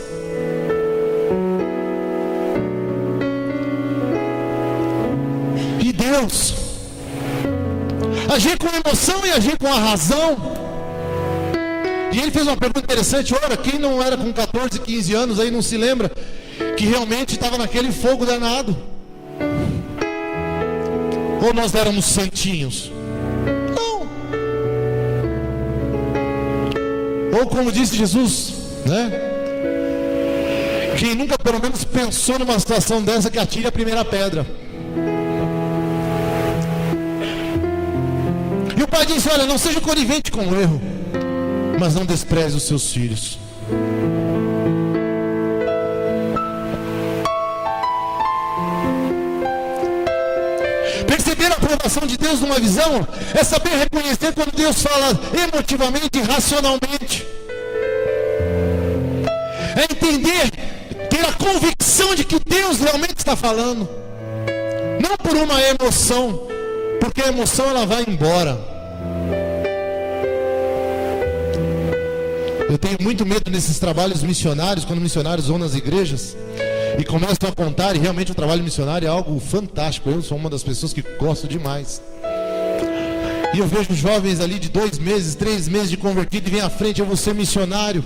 E Deus agir com emoção e agir com a razão. E ele fez uma pergunta interessante. Ora, quem não era com 14, 15 anos aí não se lembra que realmente estava naquele fogo danado? Ou nós éramos santinhos? Não. Ou como disse Jesus, né? Quem nunca pelo menos pensou numa situação dessa, que atire a primeira pedra. E o pai disse: olha, não seja conivente com o erro, mas não despreze os seus filhos. Perceber a aprovação de Deus numa visão é saber reconhecer quando Deus fala emotivamente e racionalmente. É entender, ter a convicção de que Deus realmente está falando, não por uma emoção, porque a emoção ela vai embora. Eu tenho muito medo nesses trabalhos missionários, quando missionários vão nas igrejas e começam a contar, e realmente o trabalho missionário é algo fantástico. Eu sou uma das pessoas que gosto demais. E eu vejo jovens ali de 2 meses, 3 meses de convertido, e vem à frente: eu vou ser missionário.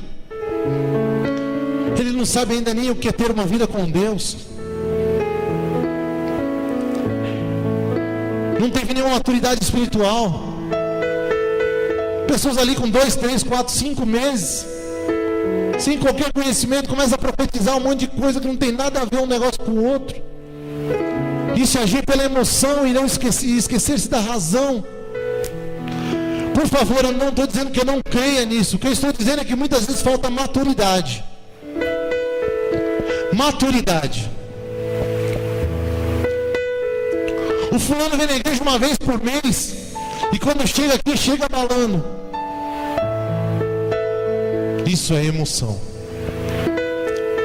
Ele não sabe ainda nem o que é ter uma vida com Deus. Não teve nenhuma maturidade espiritual. Pessoas ali com 2, 3, 4, 5 meses, sem qualquer conhecimento, começa a profetizar um monte de coisa que não tem nada a ver um negócio com o outro. E se agir pela emoção e não esquecer-se da razão. Por favor, eu não estou dizendo que eu não creia nisso. O que eu estou dizendo é que muitas vezes falta maturidade. Maturidade. O fulano vem na igreja uma vez por mês, e quando chega aqui, chega abalando. Isso é emoção.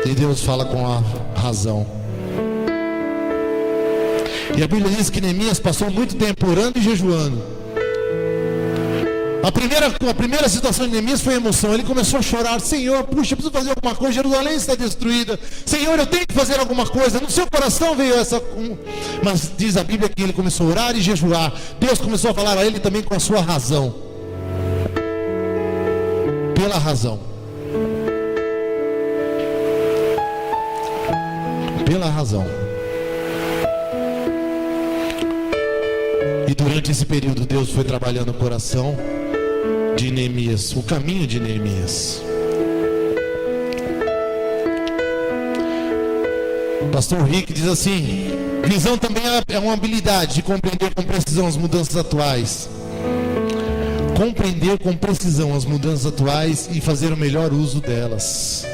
E Deus fala com a razão. E a Bíblia diz que Neemias passou muito tempo orando e jejuando. A primeira situação de Neemias foi emoção. Ele começou a chorar: Senhor, puxa, eu preciso fazer alguma coisa, Jerusalém está destruída. Senhor, eu tenho que fazer alguma coisa. No seu coração veio essa... Mas diz a Bíblia que ele começou a orar e jejuar. Deus começou a falar a ele também com a sua razão. Pela razão. Pela razão. E durante esse período Deus foi trabalhando o coração de Neemias, o caminho de Neemias. Pastor Rick diz assim: visão também é uma habilidade de compreender com precisão as mudanças atuais. Compreender com precisão as mudanças atuais e fazer o melhor uso delas.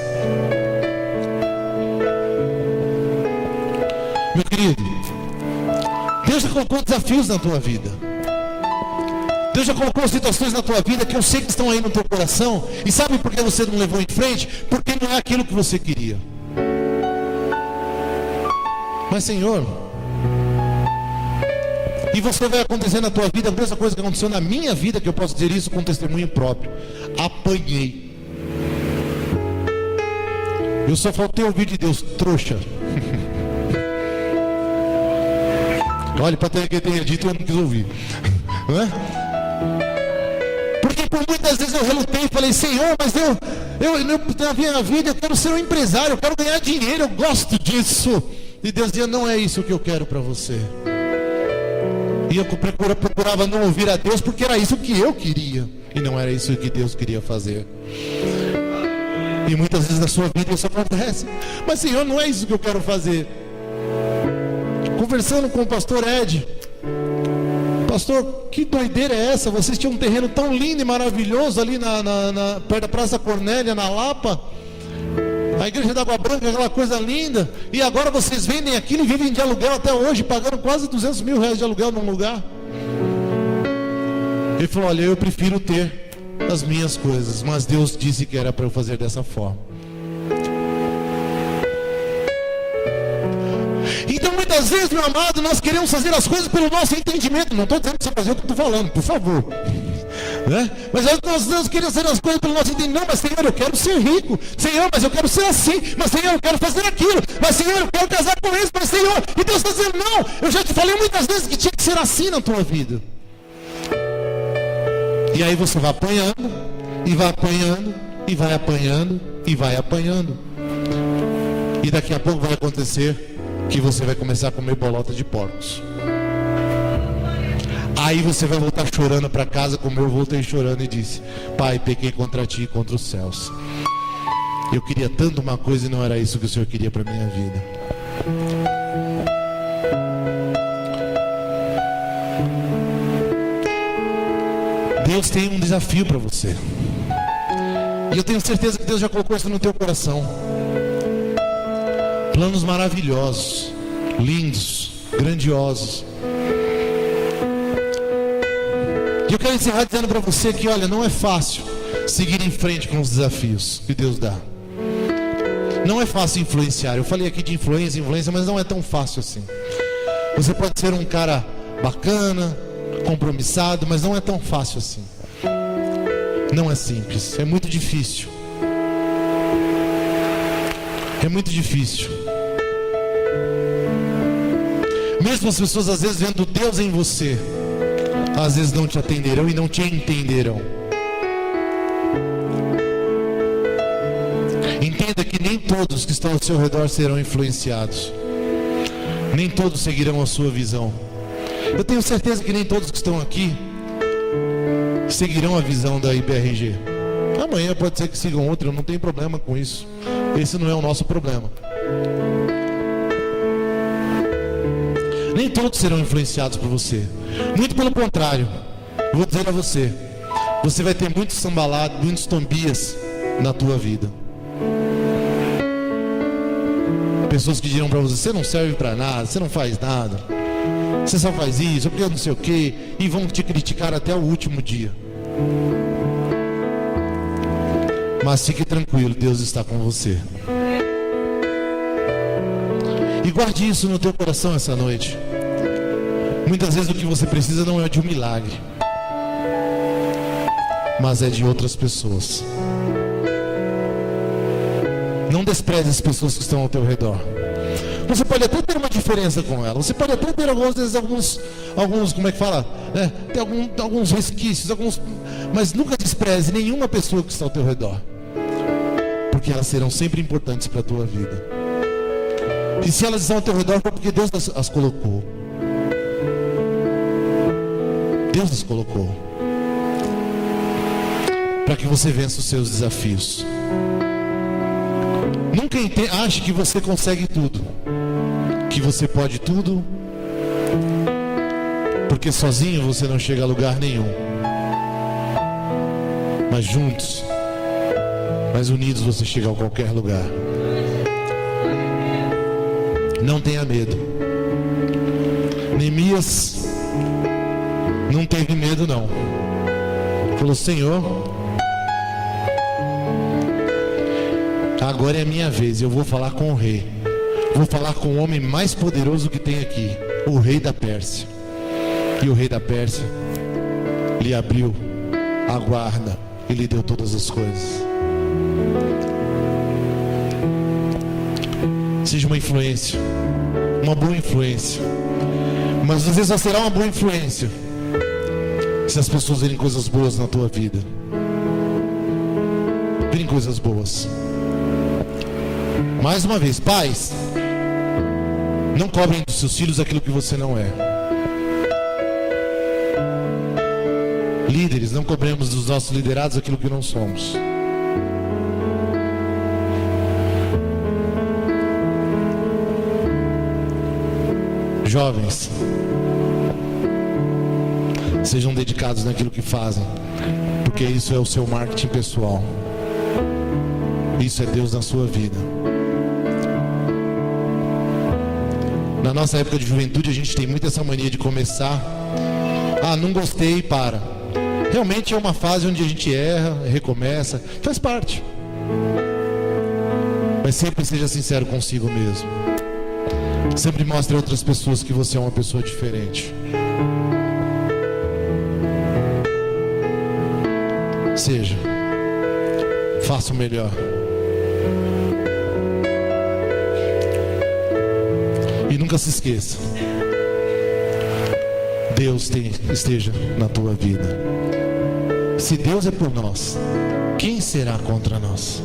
Meu querido, Deus já colocou desafios na tua vida. Deus já colocou situações na tua vida que eu sei que estão aí no teu coração. E sabe por que você não levou em frente? Porque não é aquilo que você queria. Mas Senhor, e você vai acontecer na tua vida a mesma coisa que aconteceu na minha vida, que eu posso dizer isso com testemunho próprio. Apanhei. Eu só faltei ouvir de Deus: trouxa. Olha, para ter que tenha dito, eu não quis ouvir. Não é? Porque por muitas vezes eu relutei e falei: Senhor, mas na minha vida eu quero ser um empresário, eu quero ganhar dinheiro, eu gosto disso. E Deus dizia: não é isso que eu quero para você. E eu procurava não ouvir a Deus, porque era isso que eu queria, e não era isso que Deus queria fazer. E muitas vezes na sua vida isso acontece: mas Senhor, não é isso que eu quero fazer. Conversando com o pastor Ed: pastor, que doideira é essa? Vocês tinham um terreno tão lindo e maravilhoso ali perto da Praça Cornélia, na Lapa, a igreja da Água Branca, aquela coisa linda, e agora vocês vendem aquilo e vivem de aluguel até hoje, pagando quase 200 mil reais de aluguel num lugar. Ele falou: olha, eu prefiro ter as minhas coisas, mas Deus disse que era para eu fazer dessa forma. Então muitas muitas vezes, meu amado, nós queremos fazer as coisas pelo nosso entendimento. Não estou dizendo que você fazer o que eu estou falando, por favor. Né? Mas nós queremos fazer as coisas pelo nosso entendimento. Não, mas Senhor, eu quero ser rico. Senhor, mas eu quero ser assim. Mas Senhor, eu quero fazer aquilo. Mas Senhor, eu quero casar com esse. Mas Senhor, e Deus está dizendo, não, eu já te falei muitas vezes que tinha que ser assim na tua vida. E aí você vai apanhando, e vai apanhando, e vai apanhando, e vai apanhando. E daqui a pouco vai acontecer que você vai começar a comer bolota de porcos. Aí você vai voltar chorando para casa, como eu voltei chorando e disse: Pai, pequei contra ti e contra os céus. Eu queria tanto uma coisa e não era isso que o Senhor queria para minha vida. Deus tem um desafio para você. E eu tenho certeza que Deus já colocou isso no teu coração. Planos maravilhosos, lindos, grandiosos. E eu quero encerrar dizendo para você que, olha, não é fácil seguir em frente com os desafios que Deus dá. Não é fácil influenciar. Eu falei aqui de influência, mas não é tão fácil assim. Você pode ser um cara bacana, compromissado, mas não é tão fácil assim. Não é simples, é muito difícil. É muito difícil. Mesmo as pessoas às vezes vendo Deus em você, às vezes não te atenderão e não te entenderão. Entenda que nem todos que estão ao seu redor serão influenciados. Nem todos seguirão a sua visão. Eu tenho certeza que nem todos que estão aqui seguirão a visão da IBRG. Amanhã pode ser que sigam outra, eu não tenho problema com isso. Esse não é o nosso problema. Nem todos serão influenciados por você. Muito pelo contrário. Eu vou dizer a você, você vai ter muitos sambalados, muitos Tobias na tua vida. Pessoas que dirão para você: você não serve para nada, você não faz nada, você só faz isso, porque eu não sei o que, e vão te criticar até o último dia. Mas fique tranquilo, Deus está com você. E guarde isso no teu coração essa noite. Muitas vezes o que você precisa não é de um milagre, mas é de outras pessoas. Não despreze as pessoas que estão ao teu redor. Você pode até ter uma diferença com ela. Você pode até ter alguns como é que fala? Ter alguns resquícios, mas nunca despreze nenhuma pessoa que está ao teu redor. Porque elas serão sempre importantes para a tua vida. E se elas estão ao teu redor, foi porque Deus as colocou. Deus as colocou. Para que você vença os seus desafios. Nunca ache que você consegue tudo, que você pode tudo, porque sozinho você não chega a lugar nenhum. Mas juntos, mas unidos você chega a qualquer lugar. Não tenha medo. Neemias não teve medo não. Falou: Senhor, agora é a minha vez, eu vou falar com o rei. Vou falar com o homem mais poderoso que tem aqui, o rei da Pérsia. E o rei da Pérsia lhe abriu a guarda e lhe deu todas as coisas. Seja uma influência, uma boa influência. Mas às vezes só será uma boa influência se as pessoas verem coisas boas na tua vida. Verem coisas boas. Mais uma vez, pais, não cobrem dos seus filhos aquilo que você não é. Líderes, não cobremos dos nossos liderados aquilo que não somos. Jovens, sejam dedicados naquilo que fazem, porque isso é o seu marketing pessoal. Isso é Deus na sua vida. Na nossa época de juventude, a gente tem muito essa mania de começar: não gostei e para. Realmente é uma fase onde a gente erra, recomeça, faz parte. Mas sempre seja sincero consigo mesmo. Sempre mostre a outras pessoas que você é uma pessoa diferente. Seja, faça o melhor. E nunca se esqueça, Deus esteja na tua vida. Se Deus é por nós, quem será contra nós?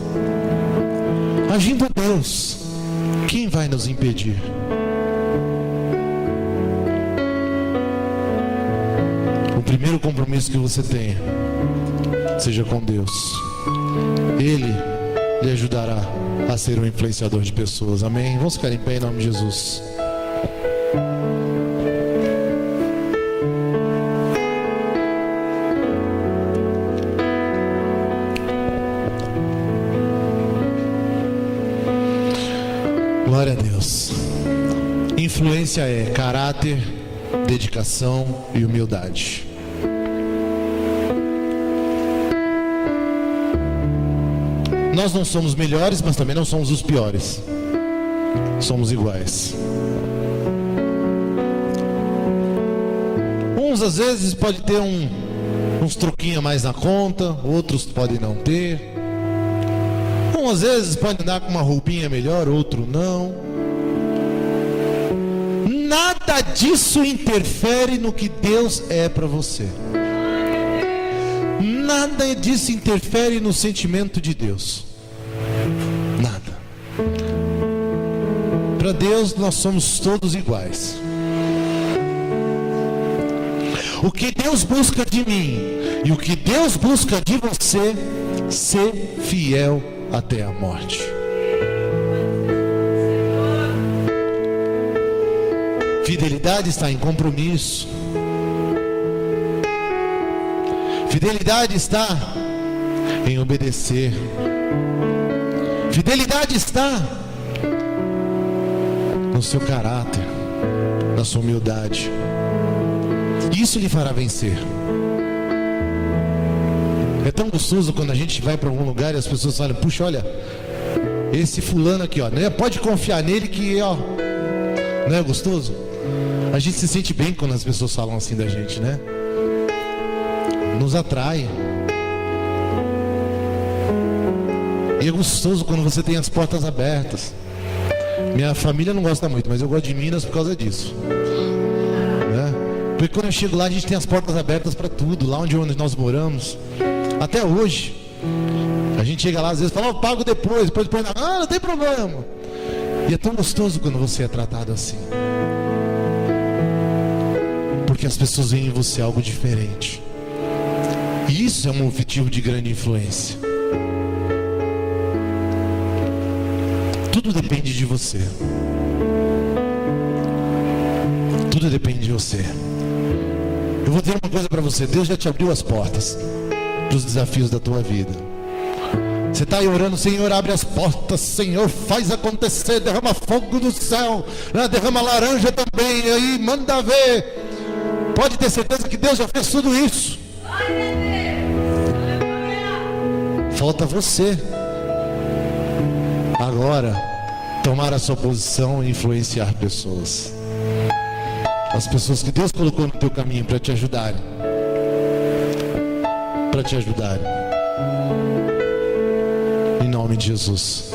Agindo Deus, quem vai nos impedir? O primeiro compromisso que você tenha, seja com Deus. Ele lhe ajudará a ser um influenciador de pessoas. Amém? Vamos ficar em pé em nome de Jesus. Glória a Deus. Influência é caráter, dedicação e humildade. Nós não somos melhores, mas também não somos os piores. Somos iguais. Uns às vezes pode ter uns troquinhos a mais na conta, outros podem não ter. Um às vezes pode andar com uma roupinha melhor, outro não. Nada disso interfere no que Deus é para você. Nada disso interfere no sentimento de Deus. Nada. Para Deus nós somos todos iguais. O que Deus busca de mim e o que Deus busca de você, ser fiel até a morte. Fidelidade está em compromisso. Fidelidade está em obedecer. Fidelidade está no seu caráter, na sua humildade. Isso lhe fará vencer. É tão gostoso quando a gente vai para algum lugar e as pessoas falam: puxa, olha, esse fulano aqui, ó, né? Pode confiar nele que, ó, não é gostoso? A gente se sente bem quando as pessoas falam assim da gente, né? Nos atrai. E é gostoso quando você tem as portas abertas. Minha família não gosta muito, mas eu gosto de Minas por causa disso, né? Porque quando eu chego lá, a gente tem as portas abertas para tudo. Lá onde nós moramos, até hoje, a gente chega lá às vezes e fala: eu pago depois não tem problema. E é tão gostoso quando você é tratado assim, porque as pessoas veem em você algo diferente. E isso é um motivo de grande influência. Tudo depende de você. Tudo depende de você. Eu vou dizer uma coisa para você: Deus já te abriu as portas para os desafios da tua vida. Você está aí orando: Senhor, abre as portas, Senhor, faz acontecer, derrama fogo do céu, derrama laranja também, aí manda ver. Pode ter certeza que Deus já fez tudo isso. Falta você agora tomar a sua posição e influenciar pessoas. As pessoas que Deus colocou no teu caminho para te ajudarem. Em nome de Jesus.